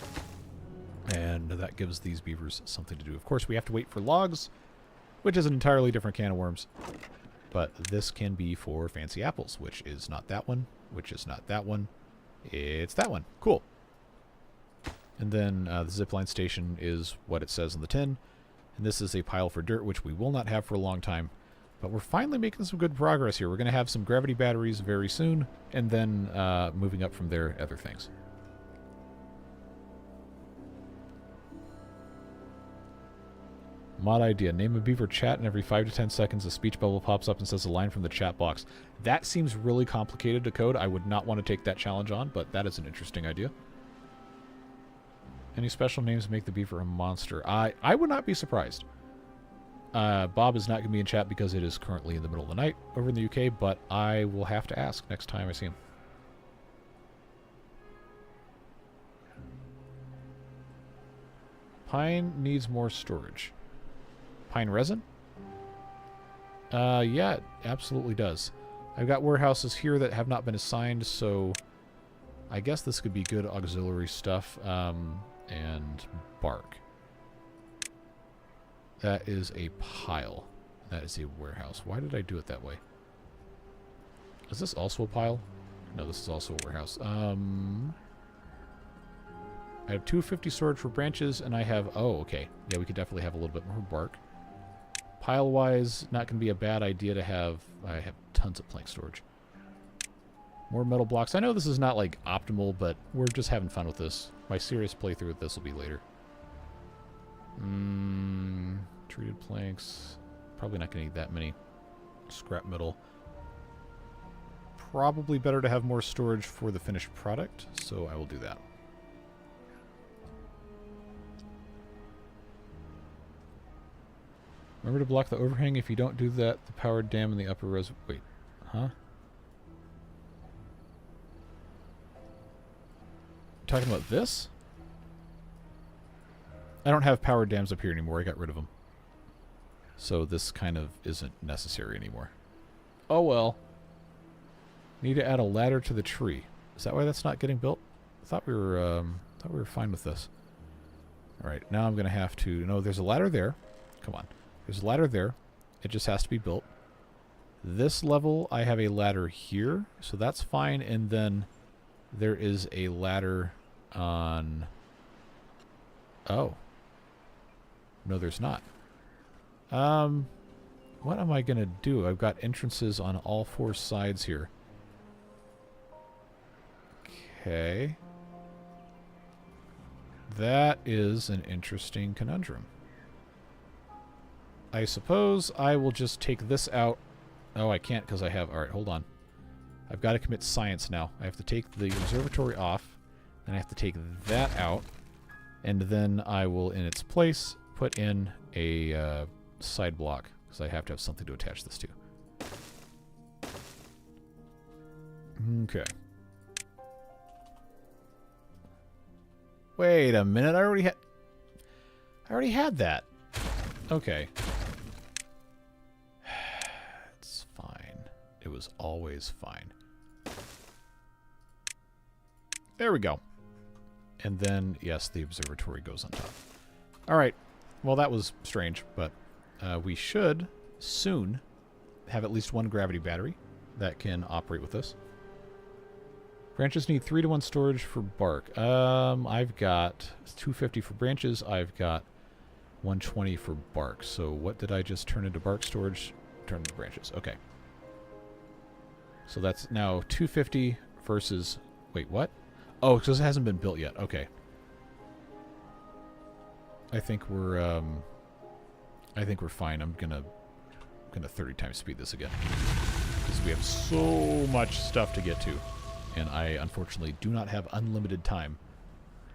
And that gives these beavers something to do. Of course, we have to wait for logs, which is an entirely different can of worms. But this can be for fancy apples, which is not that one, which is not that one. It's that one. Cool. And then the zipline station is what it says on the tin. And this is a pile for dirt, which we will not have for a long time. But we're finally making some good progress here. We're going to have some gravity batteries very soon, and then moving up from there, other things. Mod idea. Name a beaver chat, and every 5 to 10 seconds a speech bubble pops up and says a line from the chat box. That seems really complicated to code. I would not want to take that challenge on, but that is an interesting idea. Any special names make the beaver a monster? I would not be surprised. Bob is not going to be in chat because it is currently in the middle of the night over in the UK, but I will have to ask next time I see him. Pine needs more storage. Pine resin? Yeah, it absolutely does. I've got warehouses here that have not been assigned, so I guess this could be good auxiliary stuff. And bark. That is a pile. That is a warehouse. Why did I do it that way? Is this also a pile? No, this is also a warehouse. I have 250 storage for branches, and I have... Oh, okay. Yeah, we could definitely have a little bit more bark. Pile-wise, not going to be a bad idea to have... I have tons of plank storage. More metal blocks. I know this is not, like, optimal, but we're just having fun with this. My serious playthrough with this will be later. Treated planks. Probably not going to need that many. Scrap metal. Probably better to have more storage for the finished product, so I will do that. Remember to block the overhang. If you don't do that, the powered dam in the upper res... Wait. Huh? Talking about this? I don't have powered dams up here anymore. I got rid of them. So this kind of isn't necessary anymore. Oh well. Need to add a ladder to the tree. Is that why that's not getting built? I thought we were fine with this. Alright, now I'm gonna have to... No, there's a ladder there. Come on. There's a ladder there. It just has to be built. This level, I have a ladder here, so that's fine. And then there is a ladder on... Oh. No, there's not. What am I going to do? I've got entrances on all 4 sides here. Okay. That is an interesting conundrum. I suppose I will just take this out. Oh, I can't because I have... Alright, hold on. I've got to commit science now. I have to take the observatory off, and I have to take that out, and then I will, in its place, put in a side block, because I have to have something to attach this to. Okay. Wait a minute, I already had that. Okay. It's fine. It was always fine. There we go. And then, yes, the observatory goes on top. Alright. Well, that was strange, but we should soon have at least one gravity battery that can operate with this. Branches need 3-to-1 storage for bark. I've got 250 for branches. I've got 120 for bark. So what did I just turn into bark storage? Turn into branches. Okay. So that's now 250 versus... Wait, what? Oh, because it hasn't been built yet. Okay. I think we're fine. I'm gonna 30 times speed this again because we have so much stuff to get to, and I unfortunately do not have unlimited time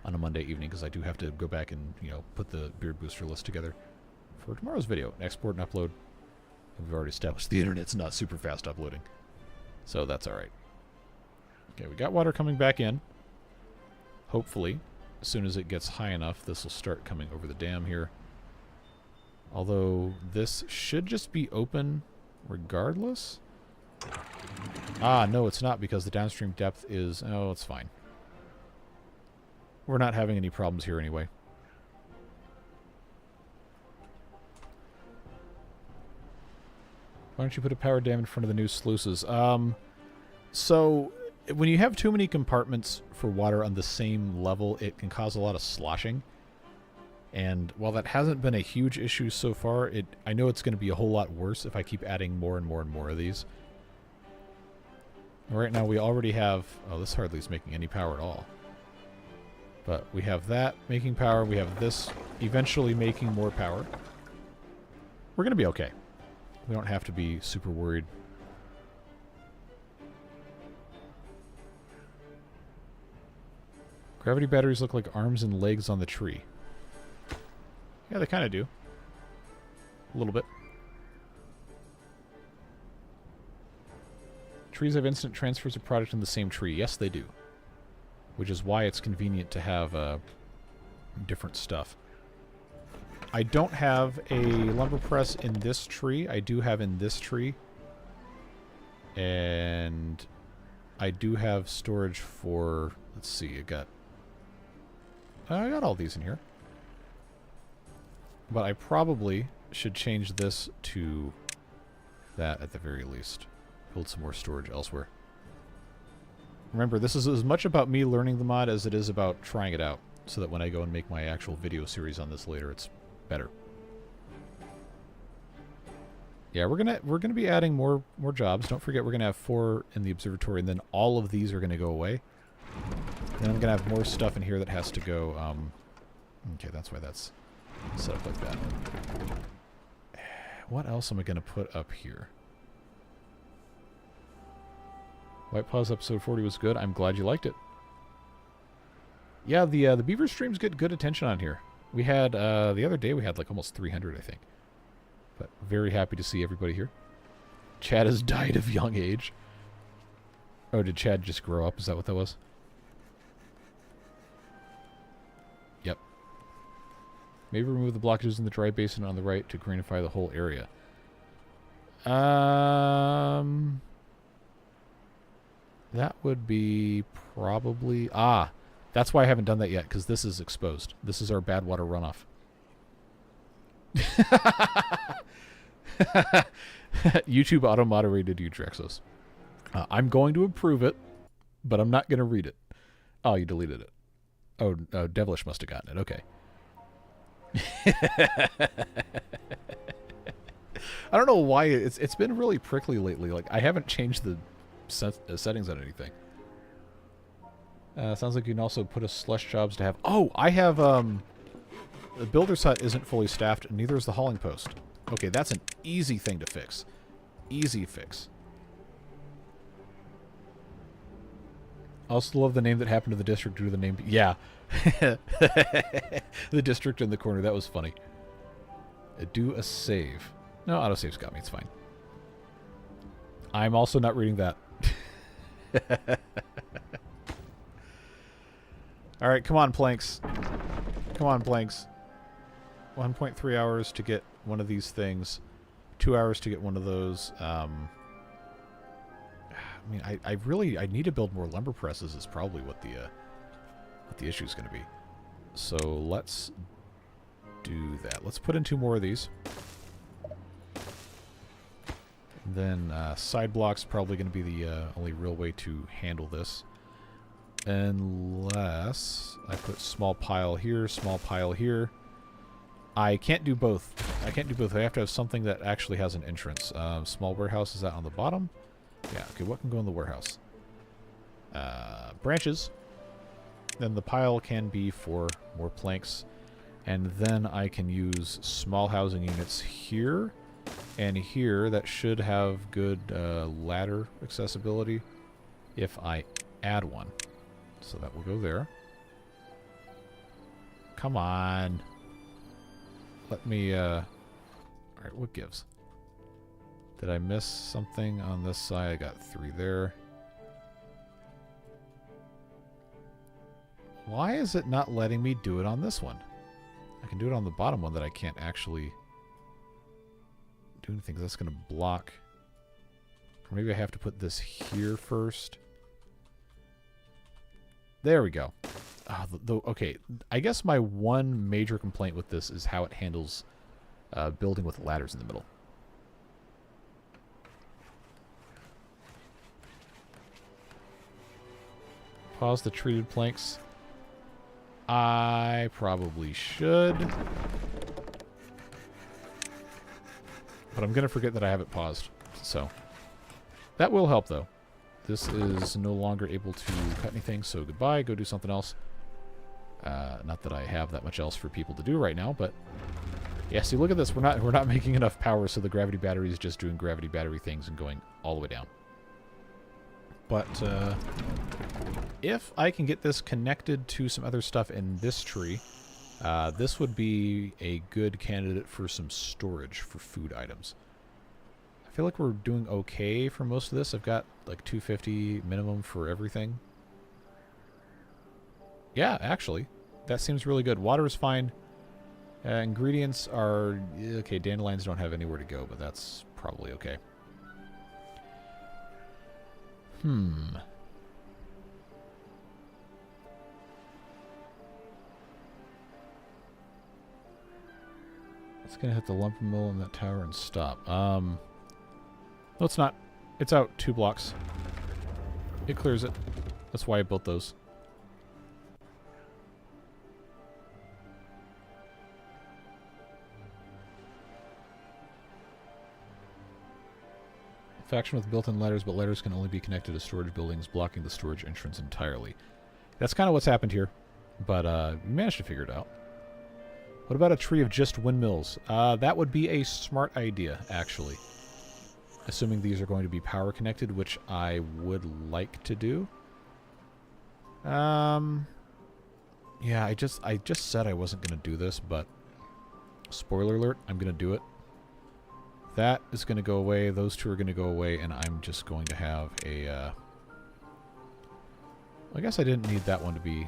on a Monday evening because I do have to go back and put the beard booster list together for tomorrow's video. Export and upload. We've already established the internet's not super fast uploading, so that's all right. Okay, we got water coming back in. Hopefully, as soon as it gets high enough, this will start coming over the dam here. Although, this should just be open regardless. Ah, no, it's not because the downstream depth is... Oh, it's fine. We're not having any problems here anyway. Why don't you put a power dam in front of the new sluices? So... When you have too many compartments for water on the same level, it can cause a lot of sloshing. And while that hasn't been a huge issue so far, I know it's going to be a whole lot worse if I keep adding more and more and more of these. Right now we already have... Oh, this hardly is making any power at all. But we have that making power. We have this eventually making more power. We're going to be okay. We don't have to be super worried. Gravity batteries look like arms and legs on the tree. Yeah, they kind of do. A little bit. Trees have instant transfers of product in the same tree. Yes, they do. Which is why it's convenient to have different stuff. I don't have a lumber press in this tree. I do have in this tree. And I do have storage for... Let's see, I got all these in here. But I probably should change this to that at the very least. Build some more storage elsewhere. Remember, this is as much about me learning the mod as it is about trying it out, so that when I go and make my actual video series on this later, it's better. Yeah, we're gonna be adding more jobs. Don't forget, we're gonna have 4 in the observatory, and then all of these are gonna go away. Then I'm gonna have more stuff in here that has to go. Okay, that's why that's set up like that. What else am I gonna put up here? White Paws episode 40 was good. I'm glad you liked it. Yeah, the beaver streams get good attention on here. We had the other day we had like almost 300, I think. But very happy to see everybody here. Chad has died of young age. Oh, did Chad just grow up? Is that what that was? Yep. Maybe remove the blockages in the dry basin on the right to greenify the whole area. That would be probably... Ah, that's why I haven't done that yet, because this is exposed. This is our bad water runoff. YouTube auto-moderated you, Drexos. I'm going to approve it, but I'm not going to read it. Oh, you deleted it. Oh, Devilish must have gotten it. Okay. I don't know why it's been really prickly lately. Like, I haven't changed the settings on anything. Sounds like you can also put a slush jobs to have... Oh, I have... The builder's hut isn't fully staffed, and neither is the hauling post. Okay, that's an easy thing to fix. Easy fix. I also love the name that happened to the district due to the name... Yeah. The district in the corner. That was funny. Do a save. No, autosave's got me. It's fine. I'm also not reading that. Alright, come on, planks. Come on, planks. 1.3 hours to get one of these things. 2 hours to get one of those. I mean, I need to build more lumber presses is probably what the issue is going to be. So let's do that. Let's put in 2 more of these. And then side blocks probably going to be the only real way to handle this. Unless I put small pile here, small pile here. I can't do both. I can't do both. I have to have something that actually has an entrance. Small warehouse, is that on the bottom? Yeah, okay, what can go in the warehouse? Branches. Then the pile can be for more planks. And then I can use small housing units here and here. That should have good ladder accessibility if I add one. So that will go there. Come on. Let me, alright, what gives? Did I miss something on this side? I got 3 there. Why is it not letting me do it on this one? I can do it on the bottom one that I can't actually do anything, because that's going to block. Or maybe I have to put this here first. There we go. Okay, I guess my one major complaint with this is how it handles building with ladders in the middle. Pause the treated planks. I probably should. But I'm going to forget that I have it paused. So that will help, though. This is no longer able to cut anything, so goodbye. Go do something else. Not that I have that much else for people to do right now, but Yeah, see, look at this. We're not making enough power, so the gravity battery is just doing gravity battery things and going all the way down. But if I can get this connected to some other stuff in this tree, this would be a good candidate for some storage for food items. I feel like we're doing okay for most of this. I've got like 250 minimum for everything. Yeah, actually, that seems really good. Water is fine. Ingredients are... Okay, dandelions don't have anywhere to go, but that's probably okay. It's going to hit the lumber mill in that tower and stop. No, it's not. It's out 2 blocks. It clears it. That's why I built those. Faction with built-in ladders, but ladders can only be connected to storage buildings, blocking the storage entrance entirely. That's kind of what's happened here, but we managed to figure it out. What about a tree of just windmills? That would be a smart idea, actually. Assuming these are going to be power connected, which I would like to do. Yeah, I just said I wasn't going to do this, but spoiler alert, I'm going to do it. That is going to go away, those two are going to go away, and I'm just going to have a... I guess I didn't need that one to be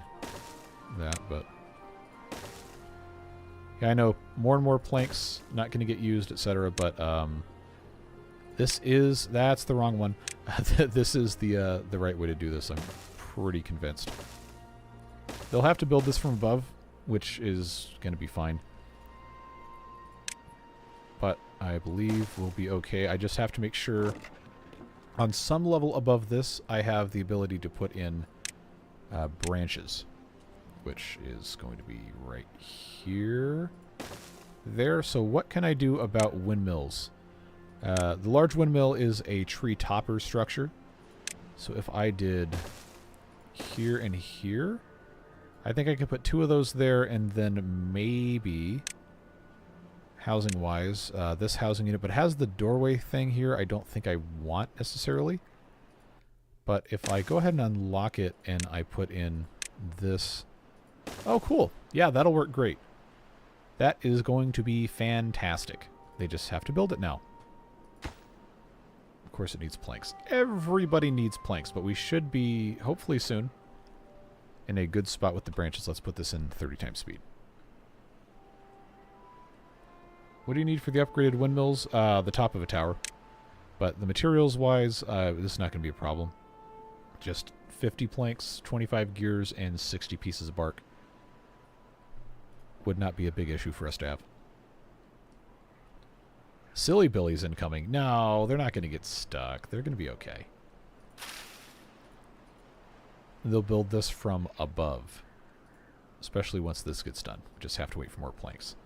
that, but... Yeah, I know, more and more planks not going to get used, etc., but that's the wrong one. This is the right way to do this, I'm pretty convinced. They'll have to build this from above, which is going to be fine. But I believe we'll be okay. I just have to make sure on some level above this I have the ability to put in branches, which is going to be right here. There. So what can I do about windmills? The large windmill is a tree topper structure. So if I did here and here, I think I could put 2 of those there, and then maybe... housing-wise, this housing unit, but it has the doorway thing here I don't think I want necessarily. But if I go ahead and unlock it and I put in this... Oh, cool. Yeah, that'll work great. That is going to be fantastic. They just have to build it now. Of course it needs planks. Everybody needs planks, but we should be, hopefully soon, in a good spot with the branches. Let's put this in 30 times speed. What do you need for the upgraded windmills? The top of a tower. But the materials-wise, this is not going to be a problem. Just 50 planks, 25 gears, and 60 pieces of bark. Would not be a big issue for us to have. Silly Billy's incoming. No, they're not going to get stuck. They're going to be okay. They'll build this from above. Especially once this gets done. We just have to wait for more planks.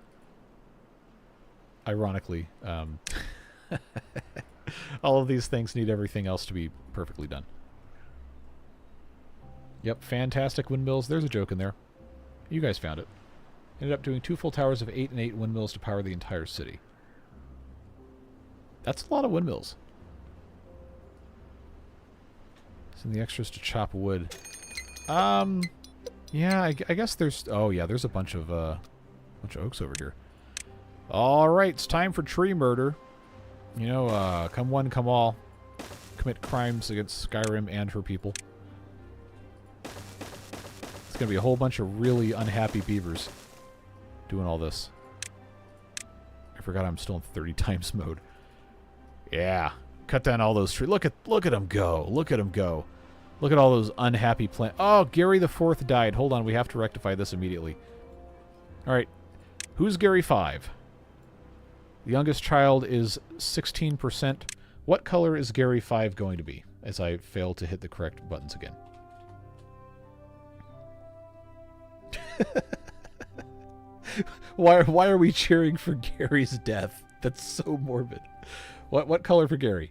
Ironically, all of these things need everything else to be perfectly done. Yep, fantastic windmills. There's a joke in there. You guys found it. Ended up doing 2 full towers of 8 and 8 windmills to power the entire city. That's a lot of windmills. Send the extras to chop wood. Yeah, I guess there's... Oh, yeah, there's a bunch of oaks over here. Alright, it's time for tree murder. You know, come one, come all. Commit crimes against Skyrim and her people. It's going to be a whole bunch of really unhappy beavers doing all this. I forgot I'm still in 30 times mode. Yeah, cut down all those trees. Look at them go. Look at them go. Look at all those unhappy plants. Oh, Gary the Fourth died. Hold on, we have to rectify this immediately. Alright, who's Gary 5? The youngest child is 16%. What color is Gary 5 going to be? As I fail to hit the correct buttons again. Why are we cheering for Gary's death? That's so morbid. What color for Gary?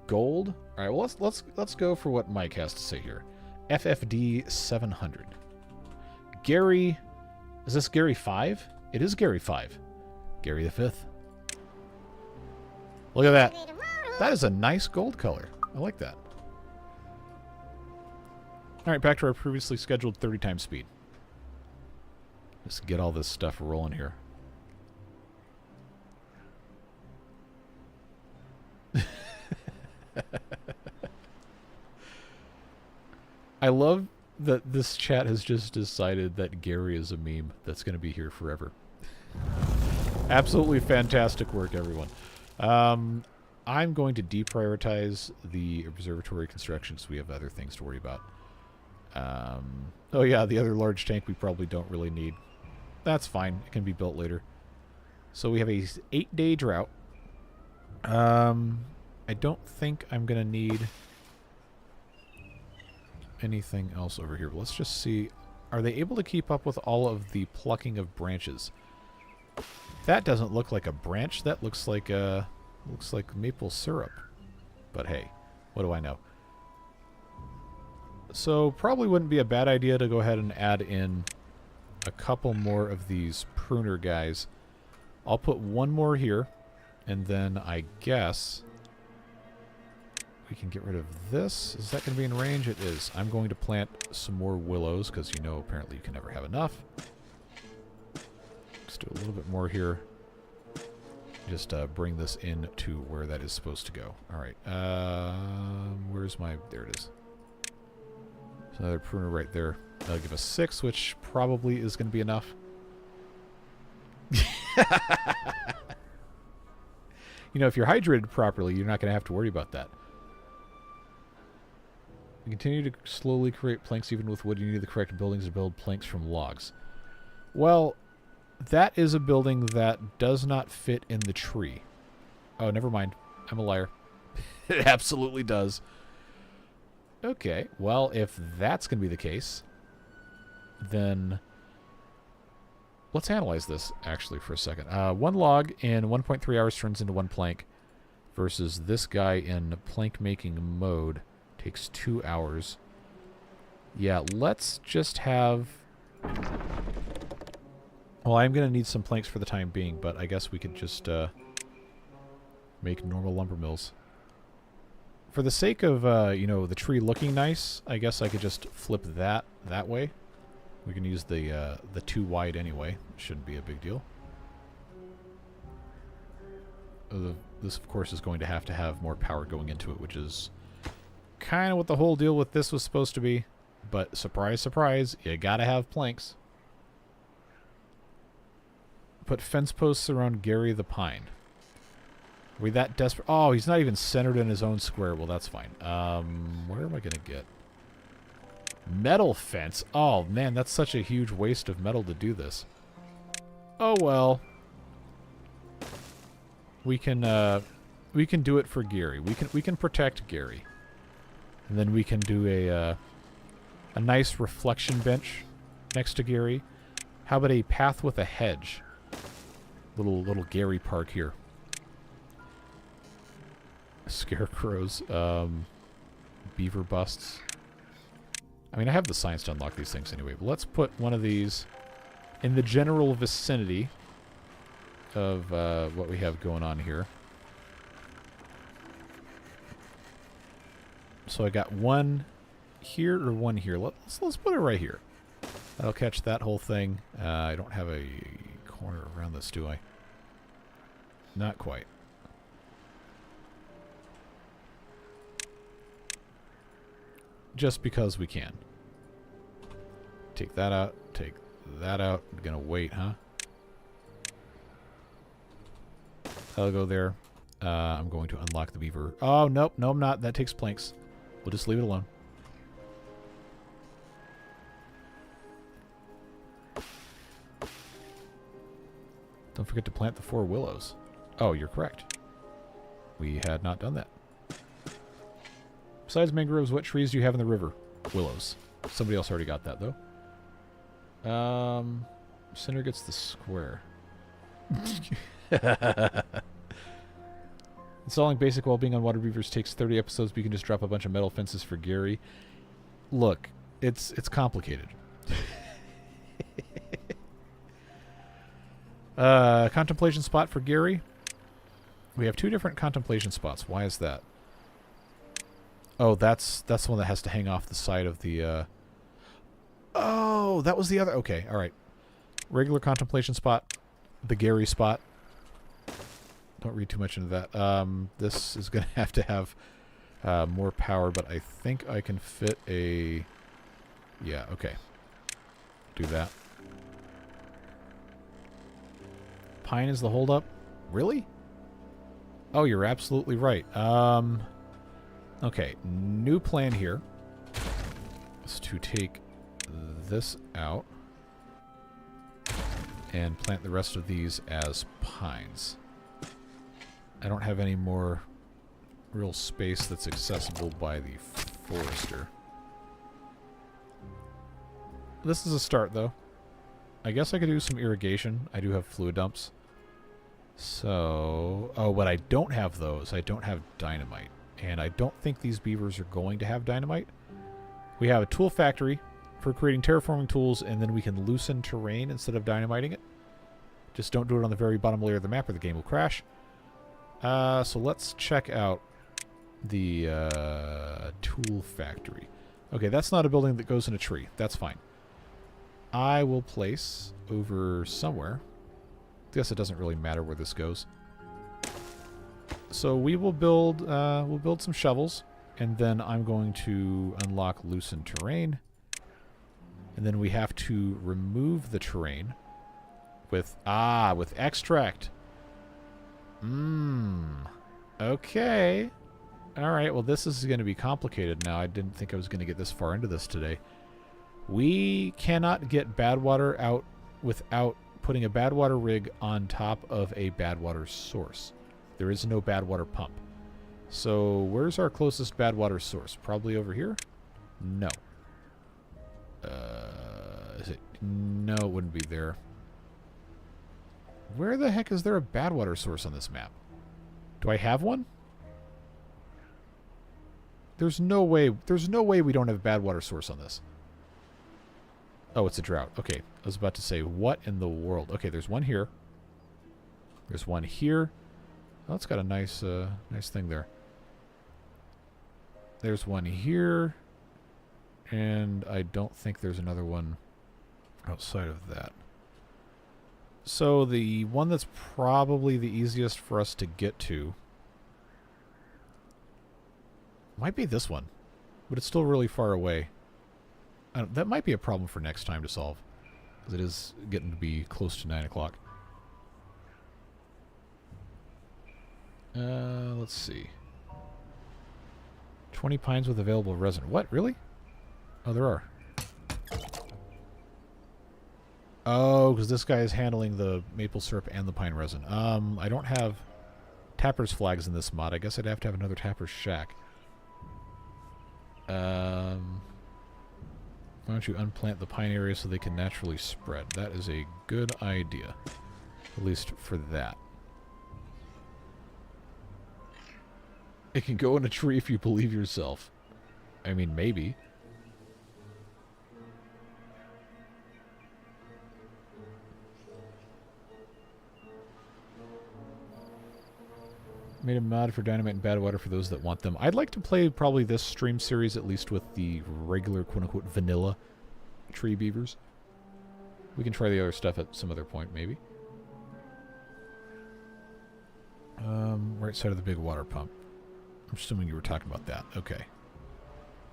Gold? All right, well let's go for what Mike has to say here. FFD 700. Gary Is this Gary 5? It is Gary 5. Gary the 5th. Look at that. That is a nice gold color. I like that. Alright, back to our previously scheduled 30 times speed. Just get all this stuff rolling here. I love that this chat has just decided that Gary is a meme that's going to be here forever. Absolutely fantastic work, everyone. I'm going to deprioritize the observatory construction because we have other things to worry about. Oh yeah, the other large tank we probably don't really need. That's fine. It can be built later. So we have a 8-day drought. I don't think I'm going to need anything else over here. But let's just see. Are they able to keep up with all of the plucking of branches? That doesn't look like a branch. That looks like maple syrup. But hey, what do I know? So probably wouldn't be a bad idea to go ahead and add in a couple more of these pruner guys. I'll put one more here, and then I guess we can get rid of this. Is that going to be in range? It is. I'm going to plant some more willows, because you know apparently you can never have enough. Let's do a little bit more here. Just bring this in to where that is supposed to go. Alright. Where's my... There it is. So another pruner right there. That'll give us 6, which probably is going to be enough. You know, if you're hydrated properly, you're not going to have to worry about that. You continue to slowly create planks even with wood. You need the correct buildings to build planks from logs. Well, that is a building that does not fit in the tree. Oh, never mind. I'm a liar. It absolutely does. Okay, well, if that's going to be the case, then let's analyze this, actually, for a second. 1 log in 1.3 hours turns into 1 plank, versus this guy in plank-making mode takes 2 hours. Yeah, let's just have... Well, I'm going to need some planks for the time being, but I guess we could just make normal lumber mills. For the sake of, you know, the tree looking nice, I guess I could just flip that way. We can use the 2 wide anyway. Shouldn't be a big deal. This, of course, is going to have more power going into it, which is kind of what the whole deal with this was supposed to be. But surprise, surprise, you gotta have planks. Put fence posts around Gary the Pine. Are we that desperate? Oh, he's not even centered in his own square. Well, that's fine. Where am I going to get? Metal fence. Oh, man, that's such a huge waste of metal to do this. Oh, well. We can do it for Gary. We can protect Gary. And then we can do a nice reflection bench next to Gary. How about a path with a hedge? Little Gary Park here. Scarecrows, beaver busts. I mean, I have the science to unlock these things anyway, but let's put one of these in the general vicinity of what we have going on here. So I got one here or one here. Let's put it right here. That'll catch that whole thing. I don't have a corner around this, do I? Not quite. Just because we can. Take that out. Take that out. I'm gonna wait, huh? That'll go there. I'm going to unlock the beaver. Oh, nope. No, I'm not. That takes planks. We'll just leave it alone. Don't forget to plant the 4 willows. Oh, you're correct. We had not done that. Besides mangroves, what trees do you have in the river? Willows. Somebody else already got that, though. Center gets the square. Installing basic well-being on water beavers takes 30 episodes, but you can just drop a bunch of metal fences for Gary. Look, it's complicated. Contemplation spot for Gary. We have 2 different contemplation spots. Why is that? Oh, that's the one that has to hang off the side of the... Oh, that was the other... Okay, alright. Regular contemplation spot. The Gary spot. Don't read too much into that. This is going to have more power, but I think I can fit a... Yeah, okay. Do that. Pine is the holdup? Really? Oh, you're absolutely right. Okay, new plan here is to take this out and plant the rest of these as pines. I don't have any more real space that's accessible by the forester. This is a start, though. I guess I could do some irrigation. I do have fluid dumps. So... Oh, but I don't have those. I don't have dynamite. And I don't think these beavers are going to have dynamite. We have a tool factory for creating terraforming tools, and then we can loosen terrain instead of dynamiting it. Just don't do it on the very bottom layer of the map or the game will crash. So let's check out the tool factory. Okay, that's not a building that goes in a tree. That's fine. I will place over somewhere. I guess it doesn't really matter where this goes. So we will build we'll build some shovels, and then I'm going to unlock loosen terrain. And then we have to remove the terrain with extract. Okay. Alright, well this is going to be complicated now. I didn't think I was going to get this far into this today. We cannot get bad water out without putting a bad water rig on top of a bad water source. There is no bad water pump. So where's our closest bad water source? Probably over here? No. Is it? No, it wouldn't be there. Where the heck is there a bad water source on this map? Do I have one? There's no way we don't have a bad water source on this. Oh, it's a drought. Okay, I was about to say, what in the world? Okay, there's one here. There's one here. Oh, it's got a nice thing there. There's one here. And I don't think there's another one outside of that. So the one that's probably the easiest for us to get to might be this one, but it's still really far away. That might be a problem for next time to solve, because it is getting to be close to 9 o'clock. Let's see. 20 pines with available resin. What, really? Oh, there are. Oh, because this guy is handling the maple syrup and the pine resin. I don't have tapper's flags in this mod. I guess I'd have to have another tapper's shack. Why don't you unplant the pine area so they can naturally spread? That is a good idea. At least for that. It can go in a tree if you believe yourself. I mean, maybe. Made a mod for Dynamite and Bad Water for those that want them. I'd like to play probably this stream series at least with the regular quote-unquote vanilla tree beavers. We can try the other stuff at some other point, maybe. Right side of the big water pump. I'm assuming you were talking about that. Okay.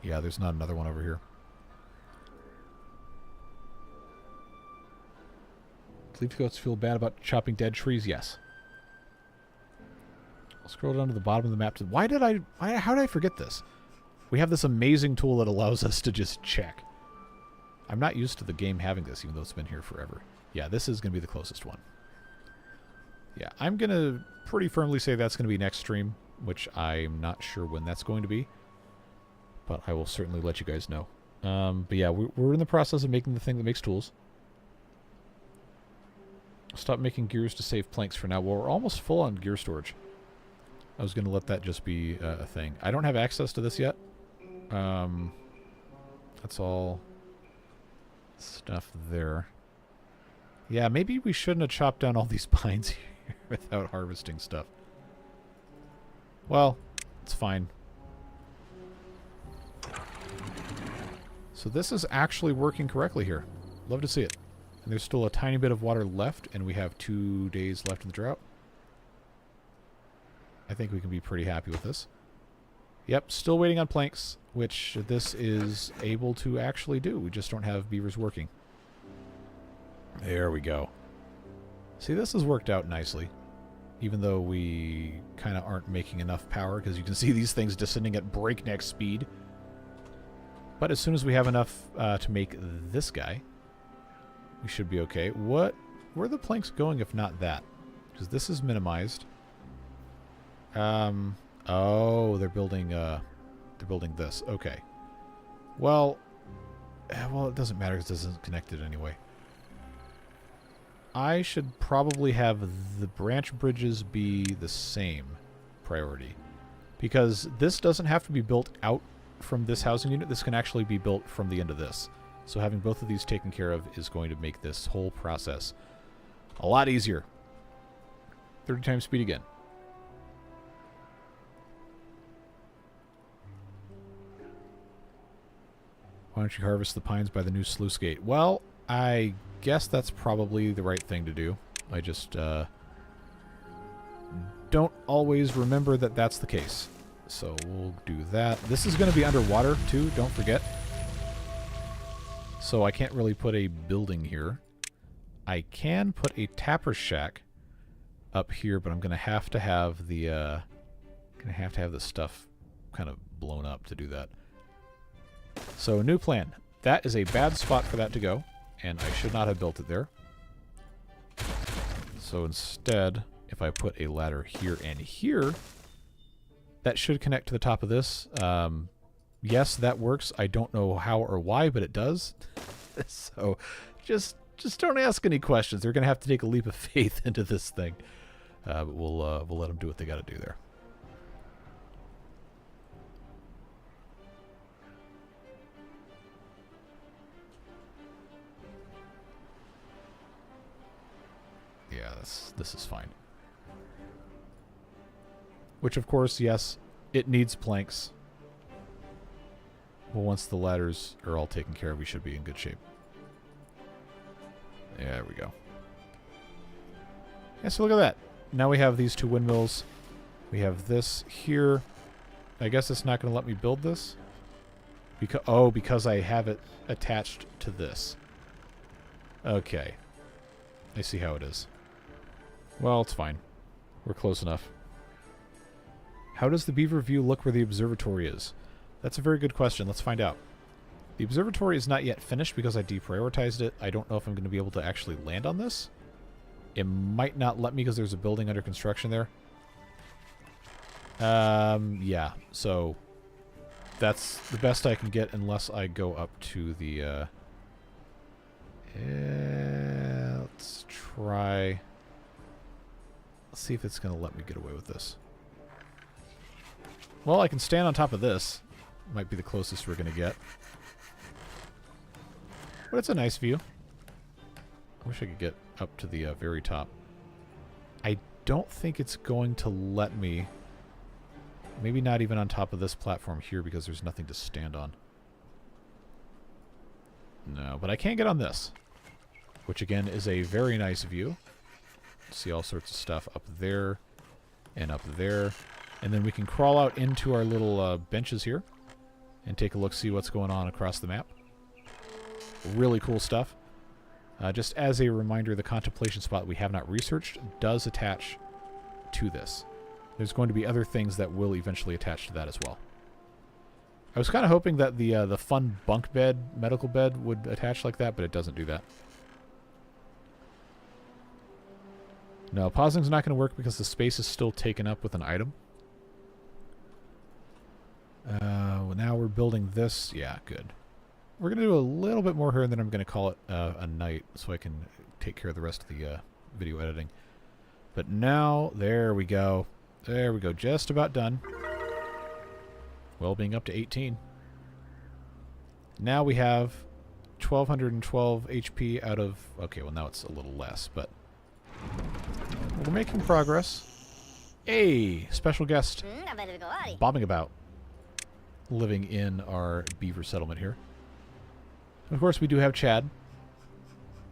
Yeah, there's not another one over here. Leafcoats feel bad about chopping dead trees? Yes. I'll scroll down to the bottom of the map. How did I forget this? We have this amazing tool that allows us to just check. I'm not used to the game having this, even though it's been here forever. Yeah, this is going to be the closest one. Yeah, I'm going to pretty firmly say that's going to be next stream, which I'm not sure when that's going to be. But I will certainly let you guys know. But yeah, we're in the process of making the thing that makes tools. Stop making gears to save planks for now. Well, we're almost full on gear storage. I was going to let that just be a thing. I don't have access to this yet. That's all stuff there. Yeah, maybe we shouldn't have chopped down all these pines here without harvesting stuff. Well, it's fine. So this is actually working correctly here. Love to see it. And there's still a tiny bit of water left, and we have 2 days left in the drought. I think we can be pretty happy with this. Yep, still waiting on planks, which this is able to actually do. We just don't have beavers working. There we go. See, this has worked out nicely. Even though we kind of aren't making enough power, because you can see these things descending at breakneck speed. But as soon as we have enough to make this guy, we should be okay. Where are the planks going if not that? Because this is minimized. Oh, they're building this. Okay. Well, it doesn't matter because this isn't connected anyway. I should probably have the branch bridges be the same priority. Because this doesn't have to be built out from this housing unit. This can actually be built from the end of this. So having both of these taken care of is going to make this whole process a lot easier. 30 times speed again. Why don't you harvest the pines by the new sluice gate? Well, I guess that's probably the right thing to do. I just don't always remember that that's the case. So we'll do that. This is going to be underwater, too. Don't forget. So I can't really put a building here. I can put a tapper shack up here, but I'm going to have the stuff kind of blown up to do that. So new plan. That is a bad spot for that to go, and I should not have built it there. So instead, if I put a ladder here and here, that should connect to the top of this. Yes, that works. I don't know how or why, but it does. So just don't ask any questions. They're going to have to take a leap of faith into this thing. But we'll let them do what they got to do there. Yeah, this is fine. Which, of course, yes, it needs planks. Well, once the ladders are all taken care of, we should be in good shape. There we go. Yeah, so look at that. Now we have these two windmills. We have this here. I guess it's not going to let me build this. Because I have it attached to this. Okay. I see how it is. Well, it's fine. We're close enough. How does the beaver view look where the observatory is? That's a very good question. Let's find out. The observatory is not yet finished because I deprioritized it. I don't know if I'm going to be able to actually land on this. It might not let me because there's a building under construction there. Yeah. So that's the best I can get unless I go up to the... let's try... Let's see if it's going to let me get away with this. Well, I can stand on top of this. Might be the closest we're going to get. But it's a nice view. I wish I could get up to the very top. I don't think it's going to let me. Maybe not even on top of this platform here because there's nothing to stand on. No, but I can get on this. Which again is a very nice view. See all sorts of stuff up there and up there. And then we can crawl out into our little benches here and take a look, see what's going on across the map. Really cool stuff. Just as a reminder, the contemplation spot we have not researched does attach to this. There's going to be other things that will eventually attach to that as well. I was kind of hoping that the fun bunk bed, medical bed, would attach like that, but it doesn't do that. No, pausing's not going to work because the space is still taken up with an item. Well, now we're building this. Yeah, good. We're going to do a little bit more here, and then I'm going to call it a night so I can take care of the rest of the video editing. But now, there we go. There we go. Just about done. Well, being up to 18. Now we have 1,212 HP out of... Okay, well now it's a little less, but... We're making progress. Hey! Special guest. Bobbing about. Living in our beaver settlement here. Of course, we do have Chad.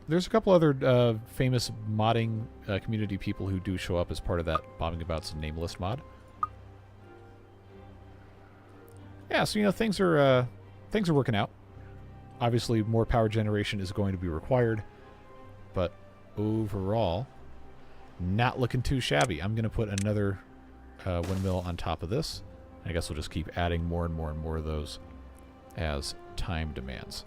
There's a couple other famous modding community people who do show up as part of that Bobbing About's Nameless mod. Yeah, so, you know, things are working out. Obviously, more power generation is going to be required, but overall, not looking too shabby. I'm going to put another windmill on top of this. I guess we'll just keep adding more and more and more of those as time demands.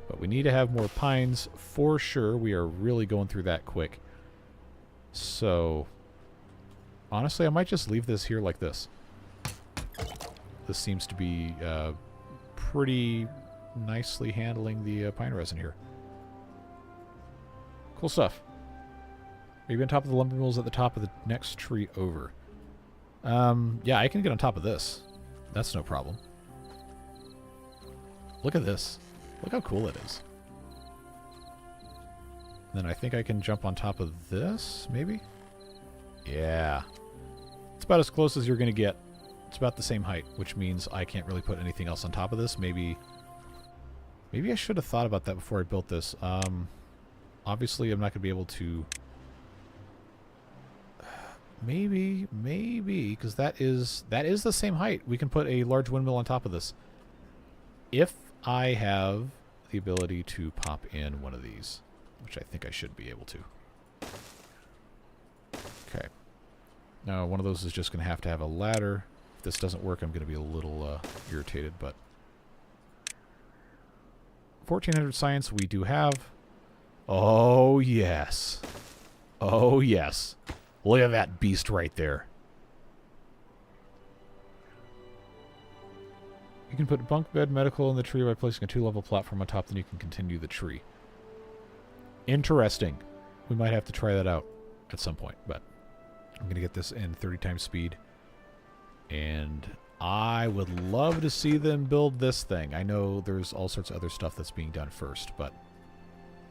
But we need to have more pines for sure. We are really going through that quick. So, honestly, I might just leave this here like this. This seems to be pretty nicely handling the pine resin here. Cool stuff. Maybe on top of the lumber mills at the top of the next tree over. Yeah, I can get on top of this. That's no problem. Look at this. Look how cool it is. Then I think I can jump on top of this, maybe? Yeah. It's about as close as you're going to get. It's about the same height, which means I can't really put anything else on top of this. Maybe I should have thought about that before I built this. Obviously, I'm not going to be able to... Maybe, because that is the same height. We can put a large windmill on top of this. If I have the ability to pop in one of these, which I think I should be able to. Okay. Now, one of those is just going to have a ladder. If this doesn't work, I'm going to be a little irritated, but... 1,400 science we do have. Oh, yes. Oh, yes. Look at that beast right there. You can put bunk bed medical in the tree by placing a 2-level platform on top, then you can continue the tree. Interesting. We might have to try that out at some point, but I'm going to get this in 30 times speed. And I would love to see them build this thing. I know there's all sorts of other stuff that's being done first, but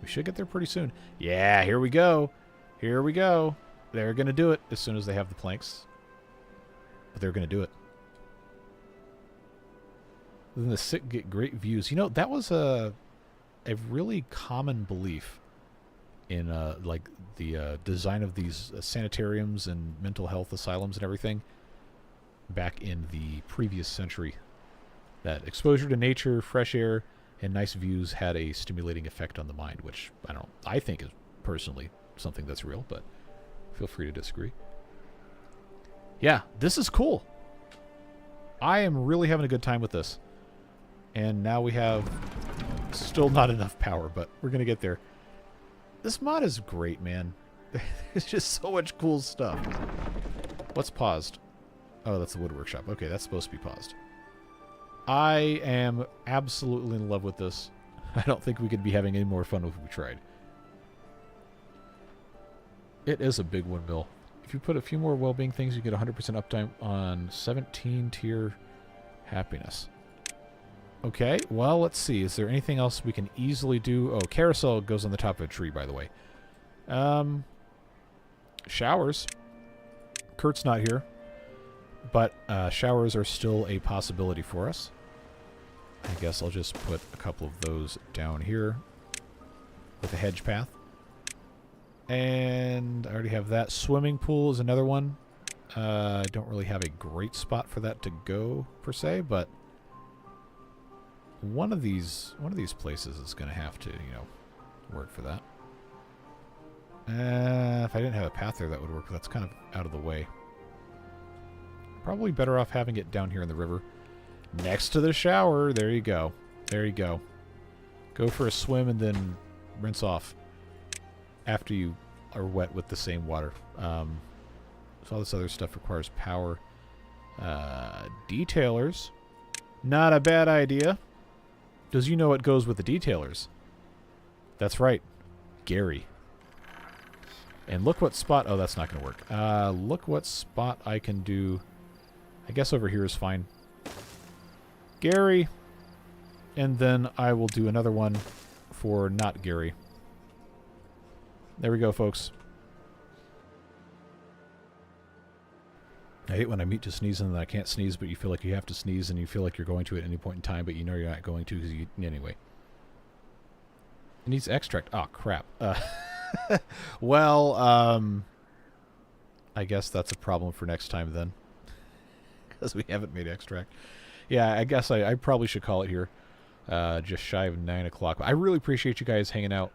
we should get there pretty soon. Yeah, here we go. Here we go. They're going to do it as soon as they have the planks. But they're going to do it. Then the sick get great views. You know, that was a really common belief in like the design of these sanitariums and mental health asylums and everything back in the previous century. That exposure to nature, fresh air, and nice views had a stimulating effect on the mind, which I think is personally something that's real, but feel free to disagree. Yeah, this is cool. I am really having a good time with this. And now we have still not enough power, but we're going to get there. This mod is great, man. There's just so much cool stuff. What's paused? Oh, that's the wood workshop. Okay, that's supposed to be paused. I am absolutely in love with this. I don't think we could be having any more fun if we tried. It is a big windmill. If you put a few more well-being things, you get 100% uptime on 17-tier happiness. Okay, well, let's see. Is there anything else we can easily do? Oh, carousel goes on the top of a tree, by the way. Showers. Kurt's not here. But showers are still a possibility for us. I guess I'll just put a couple of those down here with a hedge path. And I already have that. Swimming pool is another one. I don't really have a great spot for that to go, per se, but one of these places is going to have to, you know, work for that. If I didn't have a path there, that would work, but that's kind of out of the way. Probably better off having it down here in the river. Next to the shower. There you go. There you go. Go for a swim and then rinse off after you are wet with the same water. So all this other stuff requires power. Detailers. Not a bad idea. Does you know what goes with the detailers? That's right. Gary. And look what spot... Oh, that's not going to work. Look what spot I can do... I guess over here is fine. Gary. And then I will do another one for not Gary. There we go, folks. I hate when I meet to sneeze and then I can't sneeze, but you feel like you have to sneeze and you feel like you're going to at any point in time, but you know you're not going to because you... Anyway. It needs extract. Oh, crap. Well, I guess that's a problem for next time then. Because we haven't made extract. Yeah, I guess I probably should call it here. Just shy of 9 o'clock. I really appreciate you guys hanging out.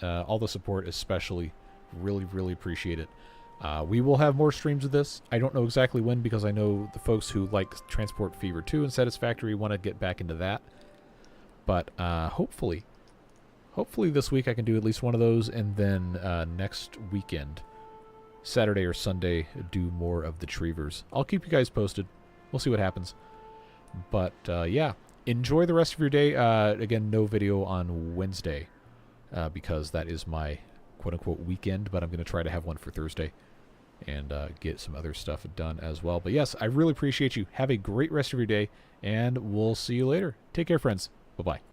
All the support especially. Really, really appreciate it. We will have more streams of this. I don't know exactly when because I know the folks who like Transport Fever 2 and Satisfactory want to get back into that. But hopefully this week I can do at least one of those, and then next weekend, Saturday or Sunday, do more of the Treevers. I'll keep you guys posted. We'll see what happens. But yeah, enjoy the rest of your day. Again, no video on Wednesday because that is my quote-unquote weekend, but I'm going to try to have one for Thursday and get some other stuff done as well. But yes, I really appreciate you. Have a great rest of your day, and we'll see you later. Take care, friends. Bye-bye.